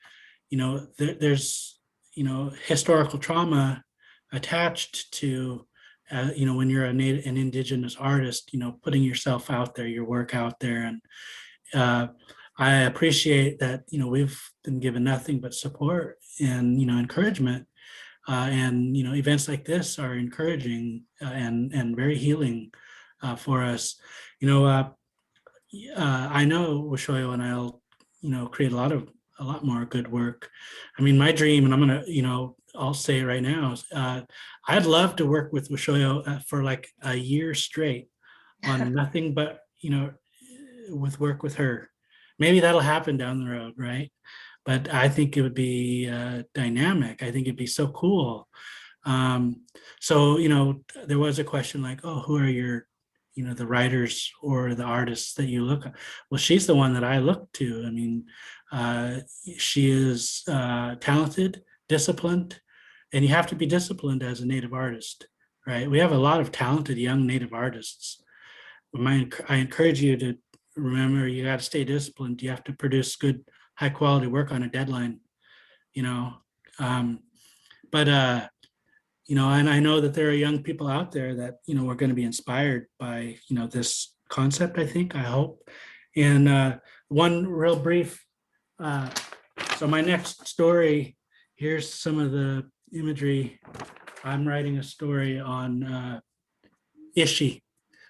There's, historical trauma attached to, when you're an Indigenous artist, putting yourself out there, your work out there. And I appreciate that, we've been given nothing but support and, encouragement. And events like this are encouraging, and very healing, for us. I know Weshoyot and I'll, create a lot more good work. I mean, my dream, and I'm gonna, I'll say it right now, I'd love to work with Weshoyot for like a year straight on nothing but, with work with her. Maybe that'll happen down the road, right? But I think it would be dynamic. I think it'd be so cool. So, there was a question like, oh, who are your, the writers or the artists that you look at? Well, she's the one that I look to. I mean, she is talented, disciplined, and you have to be disciplined as a Native artist, right? We have a lot of talented young Native artists. I encourage you to remember, you got to stay disciplined. You have to produce good, high quality work on a deadline, you know. Um, but and I know that there are young people out there that, are going to be inspired by, this concept, I think, I hope. And one real brief, so my next story, here's some of the imagery. I'm writing a story on Ishi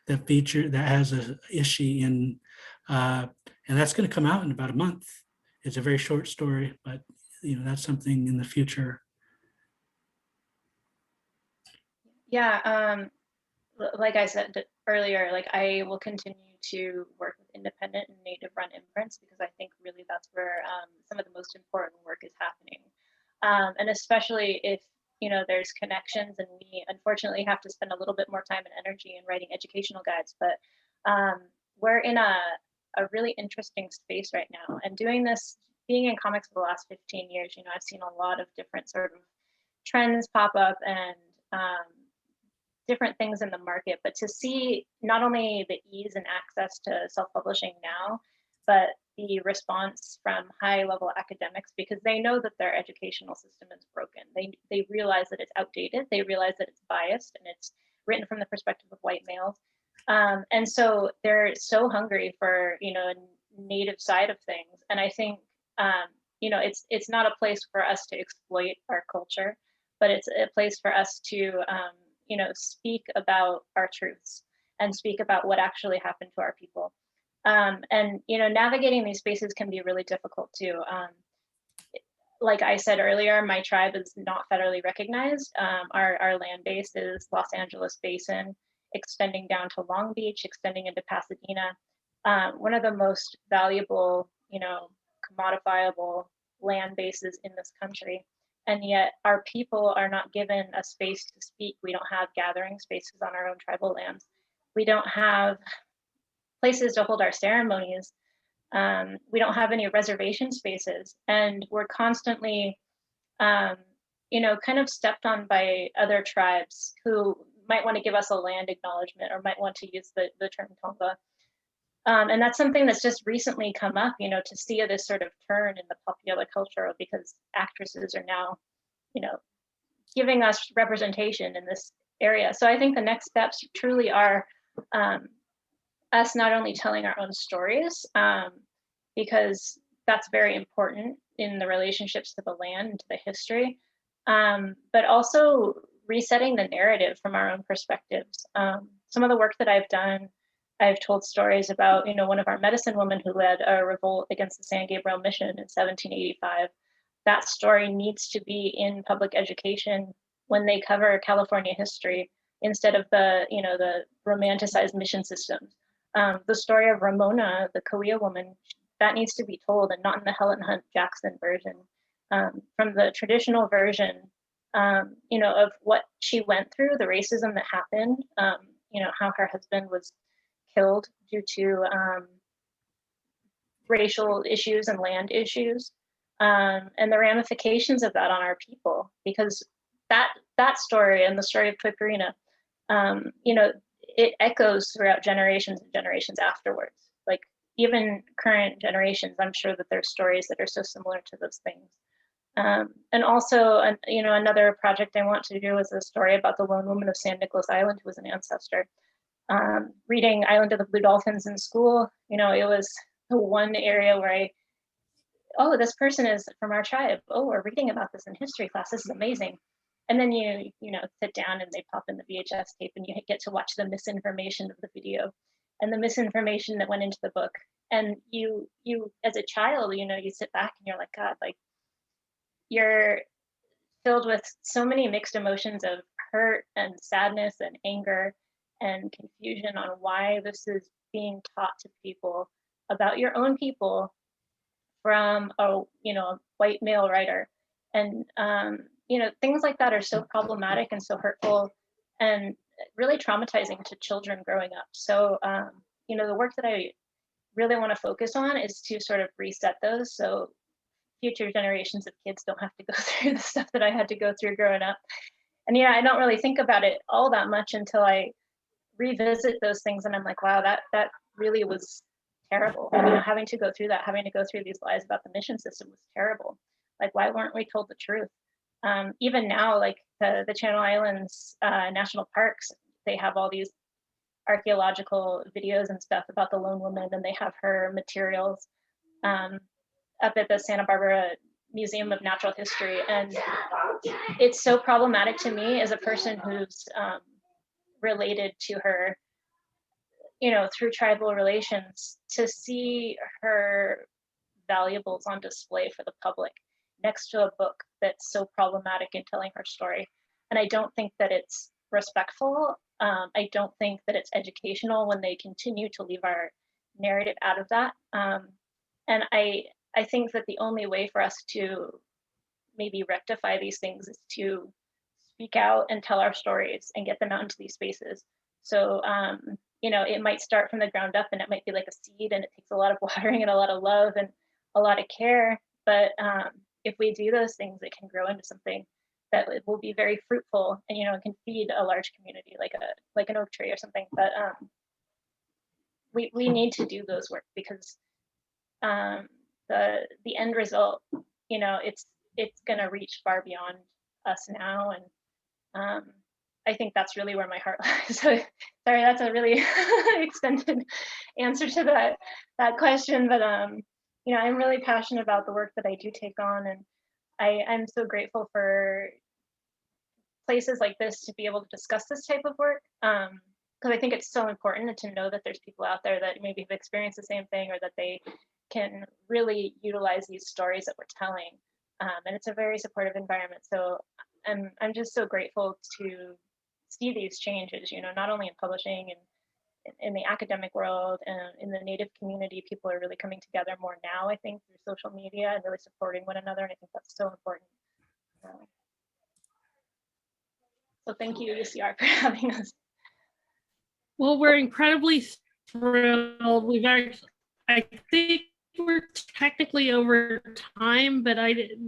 that has a Ishi in, and that's going to come out in about a month. It's a very short story, but that's something in the future. Yeah, like I said earlier, like I will continue to work with independent and Native run imprints, because I think really that's where some of the most important work is happening. And especially if, there's connections, and we unfortunately have to spend a little bit more time and energy in writing educational guides, but we're in a really interesting space right now. And doing this, being in comics for the last 15 years, I've seen a lot of different sort of trends pop up, and different things in the market, but to see not only the ease and access to self-publishing now, but the response from high-level academics, because they know that their educational system is broken. They realize that it's outdated. They realize that it's biased, and it's written from the perspective of white males. And so they're so hungry for, a Native side of things. And I think, it's not a place for us to exploit our culture, but it's a place for us to, speak about our truths and speak about what actually happened to our people. And, navigating these spaces can be really difficult too. Like I said earlier, my tribe is not federally recognized. Our land base is Los Angeles Basin, extending down to Long Beach, extending into Pasadena. One of the most valuable, commodifiable land bases in this country. And yet our people are not given a space to speak. We don't have gathering spaces on our own tribal lands. We don't have places to hold our ceremonies. We don't have any reservation spaces. And we're constantly, kind of stepped on by other tribes who might want to give us a land acknowledgement, or might want to use the term Tonga. And that's something that's just recently come up, to see this sort of turn in the popular culture, because actresses are now, giving us representation in this area. So I think the next steps truly are, us not only telling our own stories, because that's very important in the relationships to the land and to the history, but also resetting the narrative from our own perspectives. Some of the work that I've done, I've told stories about, one of our medicine women who led a revolt against the San Gabriel Mission in 1785. That story needs to be in public education when they cover California history, instead of the romanticized mission systems. The story of Ramona, the Cahuilla woman, that needs to be told, and not in the Helen Hunt Jackson version. From the traditional version, of what she went through, the racism that happened, how her husband was killed due to racial issues and land issues, and the ramifications of that on our people, because that story and the story of Puiparina, it echoes throughout generations and generations afterwards. Like, even current generations, I'm sure that there's stories that are so similar to those things. And also, another project I want to do is a story about the lone woman of San Nicolas Island, who was an ancestor. Reading Island of the Blue Dolphins in school, it was the one area where this person is from our tribe. Oh, we're reading about this in history class. This is amazing. And then you sit down and they pop in the VHS tape and you get to watch the misinformation of the video and the misinformation that went into the book. And you as a child, you sit back and you're like, God, like, you're filled with so many mixed emotions of hurt and sadness and anger and confusion on why this is being taught to people about your own people from a white male writer. And things like that are so problematic and so hurtful and really traumatizing to children growing up. So the work that I really want to focus on is to sort of reset those, so future generations of kids don't have to go through the stuff that I had to go through growing up. And I don't really think about it all that much until I revisit those things, and I'm like, wow, that really was terrible. Having to go through that, having to go through these lies about the mission system was terrible. Like, why weren't we told the truth? Even now, like the Channel Islands national parks, they have all these archaeological videos and stuff about the lone woman, and they have her materials up at the Santa Barbara Museum of Natural History. And it's so problematic to me as a person who's related to her, through tribal relations, to see her valuables on display for the public next to a book that's so problematic in telling her story. And I don't think that it's respectful. I don't think that it's educational when they continue to leave our narrative out of that. And I think that the only way for us to maybe rectify these things is to speak out and tell our stories and get them out into these spaces. So, it might start from the ground up, and it might be like a seed, and it takes a lot of watering and a lot of love and a lot of care. But if we do those things, it can grow into something that will be very fruitful, and it can feed a large community, like an oak tree or something. But we need to do those work, because the end result, it's gonna reach far beyond us now. And I think that's really where my heart lies. So, sorry, that's a really extended answer to that question, but I'm really passionate about the work that I do take on, and I'm so grateful for places like this to be able to discuss this type of work, because I think it's so important to know that there's people out there that maybe have experienced the same thing, or that they can really utilize these stories that we're telling, and it's a very supportive environment. So I'm just so grateful to see these changes, not only in publishing and in the academic world and in the Native community. People are really coming together more now, I think, through social media and really supporting one another. And I think that's so important. So thank you, UCR, for having us. Well, we're incredibly thrilled. I think we're technically over time, but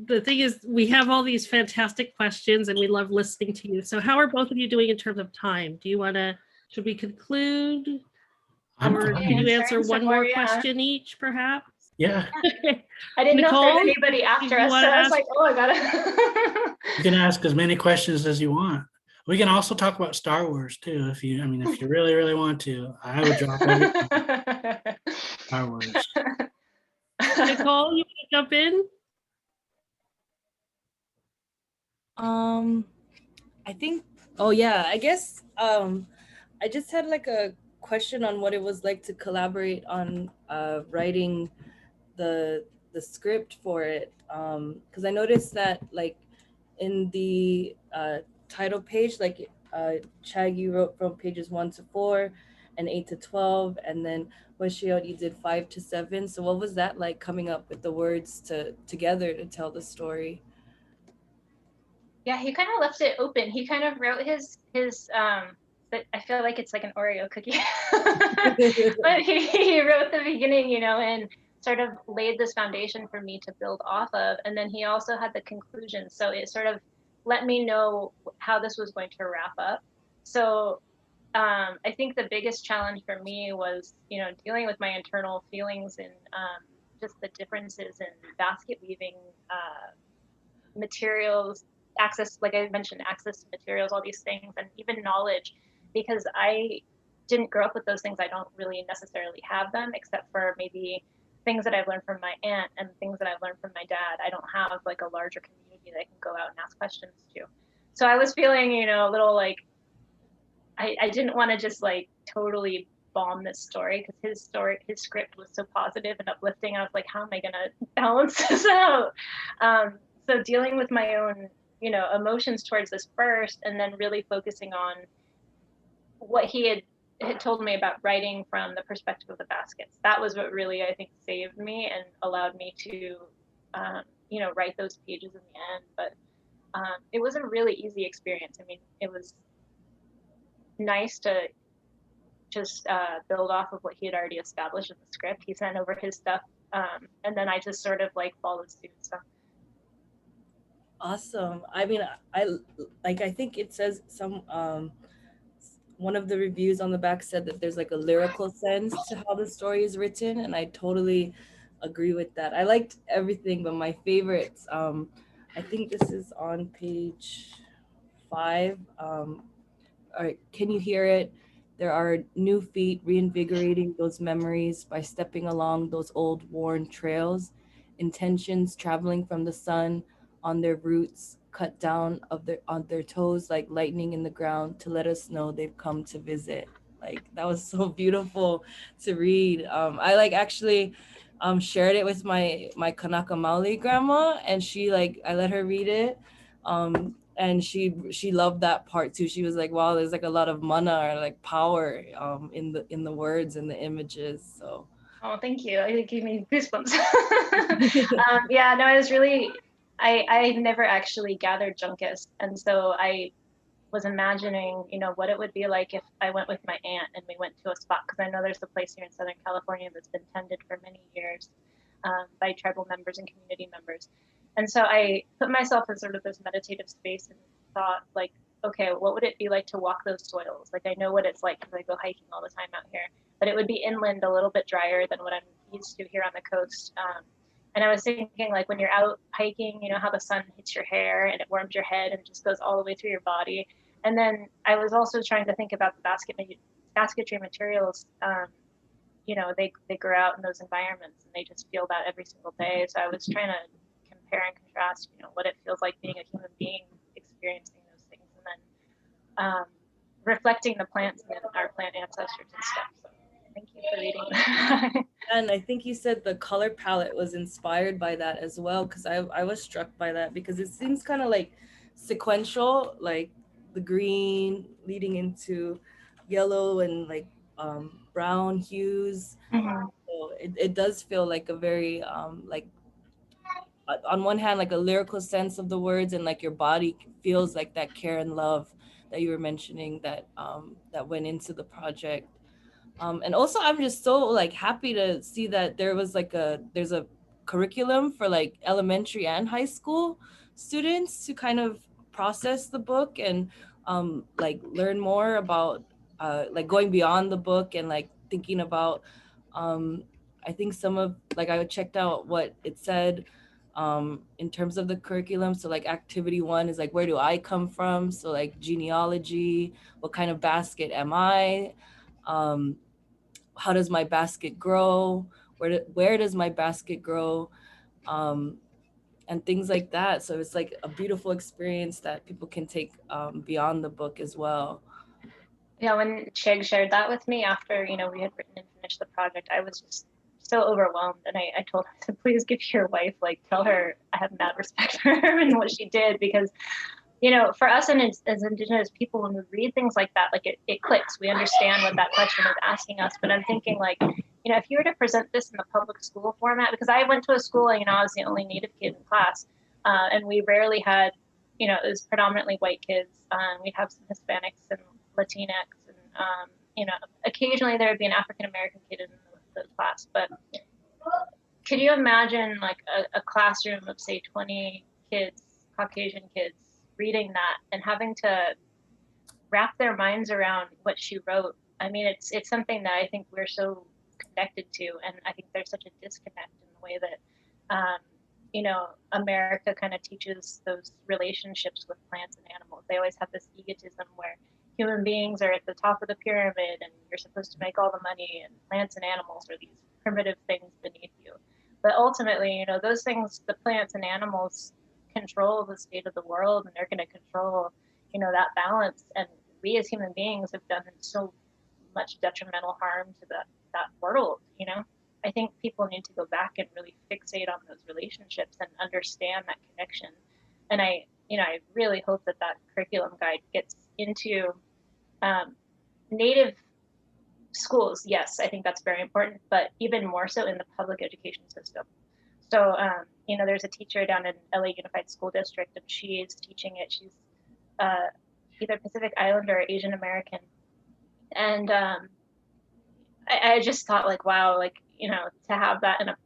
the thing is, we have all these fantastic questions and we love listening to you. So how are both of you doing in terms of time? Should we conclude? Or can you answer one more question each, perhaps? Yeah. I didn't Nicole, know if there's anybody after us, so I was like, oh, I gotta. You can ask as many questions as you want. We can also talk about Star Wars too, if you, I mean, if you really, really want to. I would drop everything Star Wars. Nicole, you want to jump in? I think, oh yeah, I guess I just had like a question on what it was like to collaborate on writing the script for it. Because I noticed that like in the title page, like Chag, you wrote from pages 1 to 4 and 8 to 12, and then Weshoyot, you did 5 to 7. So what was that like coming up with the words together to tell the story? Yeah, he kind of left it open. He kind of wrote but I feel like it's like an Oreo cookie. But he wrote the beginning, and sort of laid this foundation for me to build off of. And then he also had the conclusion. So it sort of let me know how this was going to wrap up. So I think the biggest challenge for me was, dealing with my internal feelings and just the differences in basket weaving materials, access, like I mentioned, access to materials, all these things, and even knowledge, because I didn't grow up with those things. I don't really necessarily have them, except for maybe things that I've learned from my aunt and things that I've learned from my dad. I don't have like a larger community that I can go out and ask questions to. So I was feeling, a little like I didn't want to just like totally bomb this story, because his script was so positive and uplifting. I was like, how am I gonna balance this out? So dealing with my own, emotions towards this first, and then really focusing on what he had told me about writing from the perspective of the baskets. That was what really, I think, saved me and allowed me to, write those pages in the end. But it was a really easy experience. I mean, it was nice to just build off of what he had already established in the script. He sent over his stuff, and then I just sort of like followed suit. So Awesome. I mean, I think it says one of the reviews on the back said that there's like a lyrical sense to how the story is written, and I totally agree with that. I liked everything, but my favorites, I think this is on page 5. All right, can you hear it? There are new feet reinvigorating those memories by stepping along those old worn trails, intentions traveling from the sun on their roots, cut down on their toes like lightning in the ground to let us know they've come to visit. Like that was so beautiful to read. I like actually shared it with my Kanaka Maoli grandma, and I let her read it. And she loved that part too. She was like, wow, there's like a lot of mana or like power in the words and the images. So oh, thank you. It gave me goosebumps. Yeah, no, I was really, I never actually gathered junkus. And so I was imagining, what it would be like if I went with my aunt and we went to a spot, because I know there's a place here in Southern California that's been tended for many years by tribal members and community members. And so I put myself in sort of this meditative space and thought, like, okay, what would it be like to walk those soils? Like, I know what it's like because I go hiking all the time out here, but it would be inland, a little bit drier than what I'm used to here on the coast. And I was thinking, like, when you're out hiking, how the sun hits your hair and it warms your head and just goes all the way through your body. And then I was also trying to think about the basketry materials. They grow out in those environments and they just feel that every single day. So I was trying to compare and contrast, what it feels like being a human being experiencing those things, and then reflecting the plants and our plant ancestors and stuff. So thank you for reading that. and I think you said the color palette was inspired by that as well, because I was struck by that because it seems kind of like sequential, like the green leading into yellow and like brown hues. Mhm. So it does feel like a very like on one hand like a lyrical sense of the words, and like your body feels like that care and love that you were mentioning that that went into the project. And also I'm just so like happy to see that there's a curriculum for like elementary and high school students to kind of process the book and like learn more about like going beyond the book and like thinking about I think some of like I checked out what it said in terms of the curriculum. So like activity 1 is like, where do I come from? So like genealogy, what kind of basket am I? How does my basket grow? Where does my basket grow? And things like that. So it's like a beautiful experience that people can take beyond the book as well. Yeah, when Chig shared that with me after, you know, we had written and finished the project, I was just so overwhelmed. And I told her, I said, please give your wife, like, tell her I have mad respect for her and what she did. Because, you know, for us and as Indigenous people, when we read things like that, like it clicks. We understand what that question is asking us. But I'm thinking, like, you know, if you were to present this in the public school format, because I went to a school, you know, I was the only Native kid in class, and we rarely had, you know, it was predominantly white kids. We'd have some Hispanics and Latinx, and you know, occasionally there would be an African American kid in the class. But could you imagine like a classroom of say 20 kids, Caucasian kids, reading that and having to wrap their minds around what she wrote? I mean, it's something that I think we're so connected to, and I think there's such a disconnect in the way that you know, America kind of teaches those relationships with plants and animals. They always have this egotism where human beings are at the top of the pyramid and you're supposed to make all the money, and plants and animals are these primitive things beneath you. But ultimately, you know, those things, the plants and animals control the state of the world, and they're going to control, you know, that balance. And we as human beings have done so much detrimental harm to that world, you know. I think people need to go back and really fixate on those relationships and understand that connection. And I, you know, I really hope that that curriculum guide gets into Native schools. Yes, I think that's very important, but even more so in the public education system. So, you know, there's a teacher down in LA Unified School District, and she is teaching it. She's either Pacific Islander or Asian American. And I just thought, like, wow, like, you know, to have that in a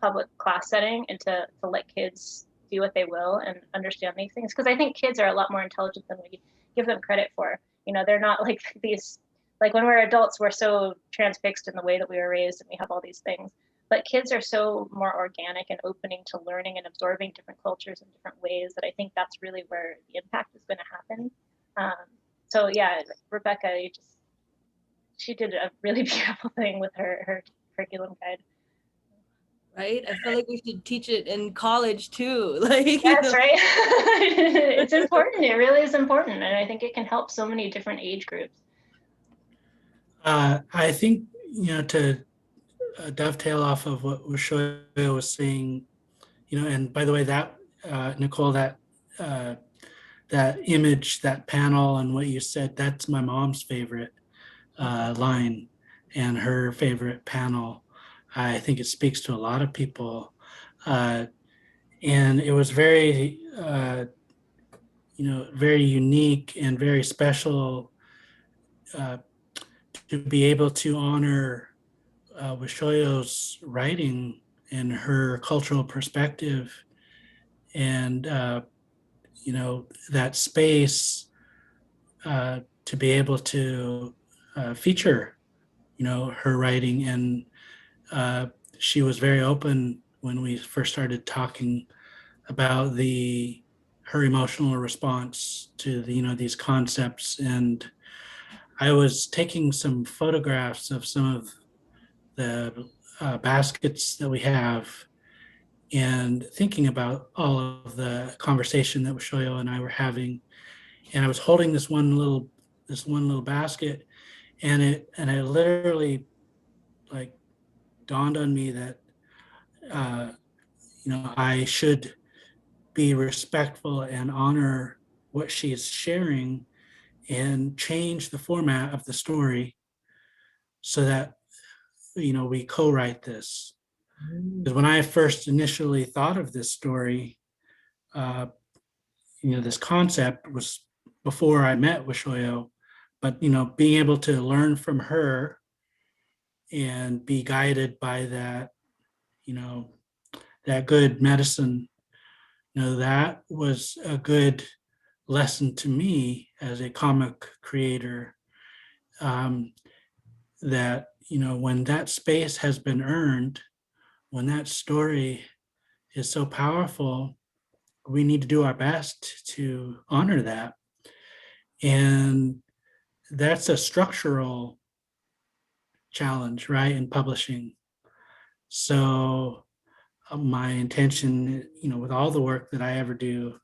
public class setting and to let kids do what they will and understand these things. Because I think kids are a lot more intelligent than we give them credit for. You know, they're not like these, like when we're adults, we're so transfixed in the way that we were raised and we have all these things. But kids are so more organic and opening to learning and absorbing different cultures in different ways that I think that's really where the impact is going to happen. So yeah, Rebecca, she did a really beautiful thing with her curriculum guide. Right? I feel like we should teach it in college too. Like, yes, right? It's important. It really is important. And I think it can help so many different age groups. I think, you know, to dovetail off of what Weshoyot was saying, you know, and by the way, that Nicole, that image, that panel, and what you said, that's my mom's favorite line and her favorite panel. I think it speaks to a lot of people, and it was very, you know, very unique and very special to be able to honor Weshoyot's writing and her cultural perspective, and you know, that space to be able to feature, you know, her writing. And she was very open when we first started talking about her emotional response to the, you know, these concepts. And I was taking some photographs of some of the baskets that we have and thinking about all of the conversation that Weshoyot and I were having. And I was holding this one little basket, and it literally like dawned on me that you know, I should be respectful and honor what she is sharing and change the format of the story so that, you know, we co-write this. Because when I first initially thought of this story, you know, this concept was before I met Weshoyot, but, you know, being able to learn from her and be guided by that, you know, that good medicine, you know, that was a good lesson to me as a comic creator, that, you know, when that space has been earned, when that story is so powerful. We need to do our best to honor that. And that's a structural challenge, right, in publishing. So my intention, with all the work that I ever do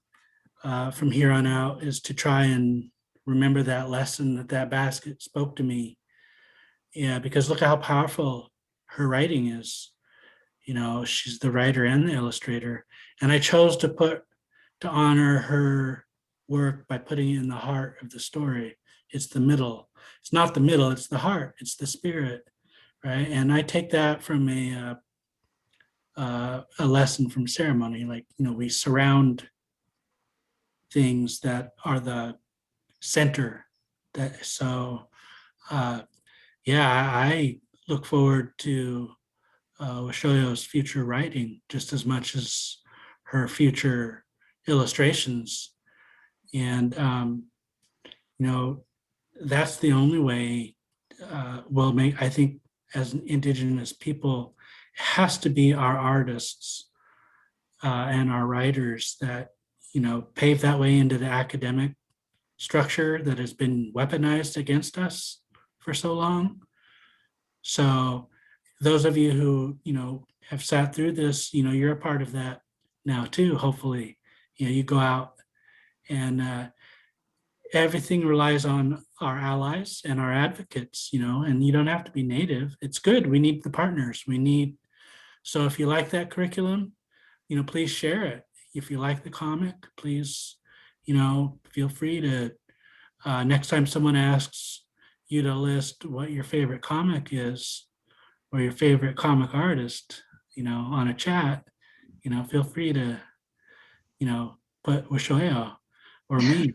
from here on out is to try and remember that lesson that basket spoke to me. Yeah, because look how powerful her writing is. She's the writer and the illustrator. And I chose to honor her work by putting it in the heart of the story. It's the middle. It's not the middle, it's the heart, it's the spirit, right? And I take that from a lesson from ceremony. Like, we surround things that are the center. Yeah, I look forward to Weshoyot's future writing just as much as her future illustrations. And, that's the only way we'll make, I think, as an Indigenous people, it has to be our artists and our writers that, pave that way into the academic structure that has been weaponized against us for so long. So those of you who, have sat through this, you're a part of that now too, hopefully. You go out and everything relies on our allies and our advocates, and you don't have to be Native. It's good. We need the partners. So if you like that curriculum, please share it. If you like the comic, please, feel free to, next time someone asks you to list what your favorite comic is or your favorite comic artist, on a chat, feel free to, put Weshoyot or me.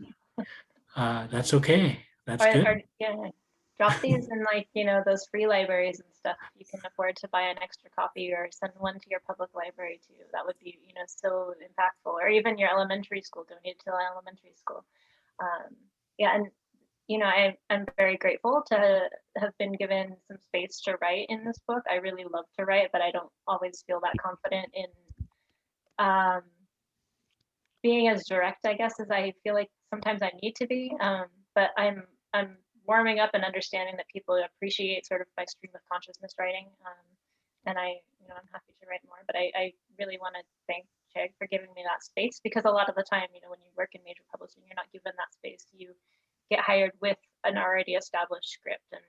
That's okay. That's good. Yeah, drop these in those free libraries and stuff. You can afford to buy an extra copy or send one to your public library too. That would be so impactful. Or even your elementary school, donate to elementary school. Yeah, and I'm very grateful to have been given some space to write in this book. I really love to write, but I don't always feel that confident in being as direct, I guess, as I feel like sometimes I need to be. But I'm warming up and understanding that people appreciate sort of my stream of consciousness writing. And I'm happy to write more. But I really want to thank Chag for giving me that space, because a lot of the time, when you work in major publishing, you're not given that space. You get hired with an already established script, and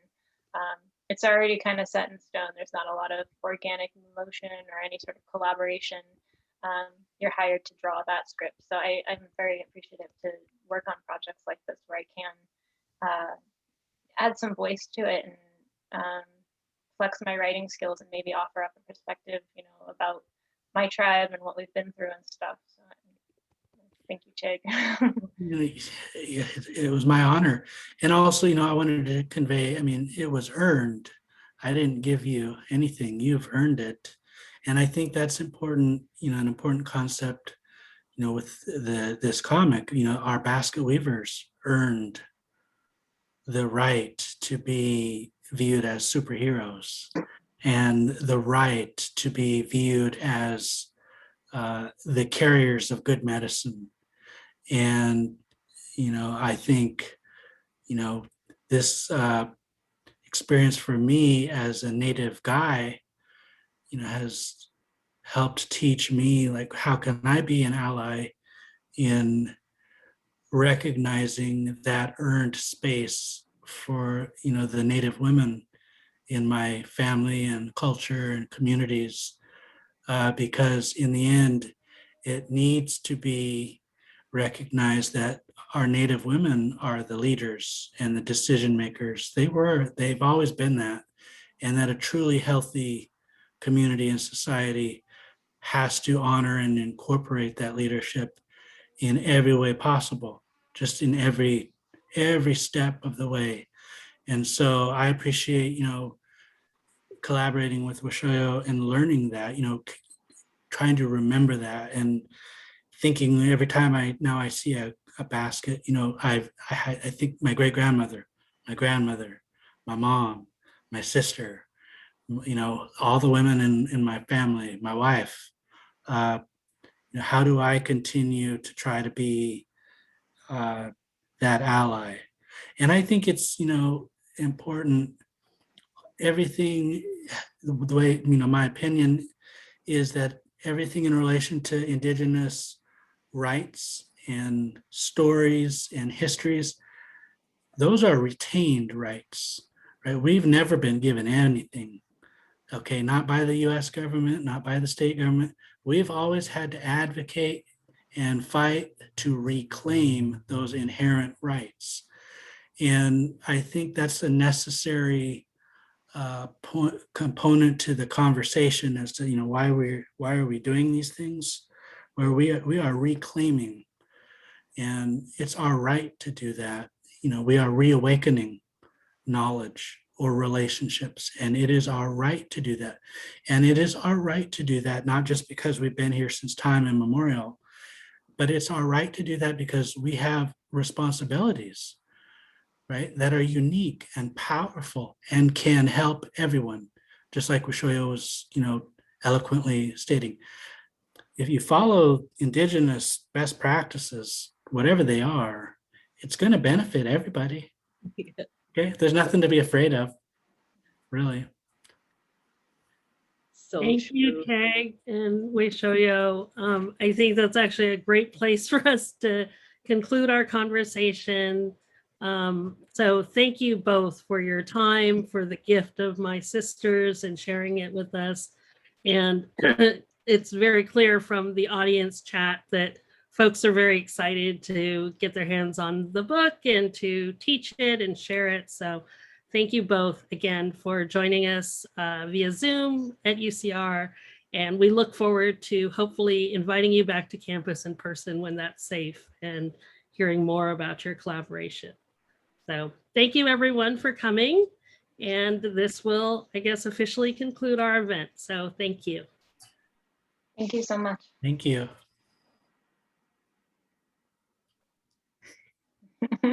it's already kind of set in stone. There's not a lot of organic motion or any sort of collaboration. You're hired to draw that script. So I'm very appreciative to work on projects like this where I can add some voice to it and flex my writing skills and maybe offer up a perspective, about my tribe and what we've been through and stuff. So thank you, Chag. It was my honor. And also, I wanted to convey, it was earned. I didn't give you anything. You've earned it. And I think that's important, an important concept, with this comic. Our Basketweavers earned the right to be viewed as superheroes and the right to be viewed as the carriers of good medicine. And, I think, this experience for me as a Native guy, has helped teach me, like, how can I be an ally in recognizing that earned space for, the Native women in my family and culture and communities, because in the end, it needs to be recognized that our Native women are the leaders and the decision makers. They've always been that, and that a truly healthy community and society has to honor and incorporate that leadership in every way possible, just in every step of the way. And so I appreciate, collaborating with Weshoyot and learning that, trying to remember that and thinking every time I see a basket, I think my great-grandmother, my grandmother, my mom, my sister, all the women in my family, my wife, how do I continue to try to be that ally? And I think it's, important. Everything, the way, my opinion is that everything in relation to Indigenous rights and stories and histories, those are retained rights, right? We've never been given anything, okay? Not by the US government, not by the state government. We've always had to advocate and fight to reclaim those inherent rights. And I think that's a necessary component to the conversation as to, why are we doing these things, where we are reclaiming, and it's our right to do that. We are reawakening knowledge or relationships, and it is our right to do that. And it is our right to do that not just because we've been here since time immemorial, but it's our right to do that because we have responsibilities, right, that are unique and powerful and can help everyone, just like Weshoyot was, eloquently stating. If you follow Indigenous best practices, whatever they are, it's going to benefit everybody. Okay, there's nothing to be afraid of, really. So Thank you, true. Chag and Weshoyot. I think that's actually a great place for us to conclude our conversation. So thank you both for your time, for the gift of my sisters and sharing it with us. And it's very clear from the audience chat that folks are very excited to get their hands on the book and to teach it and share it. So thank you both again for joining us via Zoom at UCR. And we look forward to hopefully inviting you back to campus in person when that's safe and hearing more about your collaboration. So thank you everyone for coming. And this will, I guess, officially conclude our event. So thank you. Thank you so much. Thank you.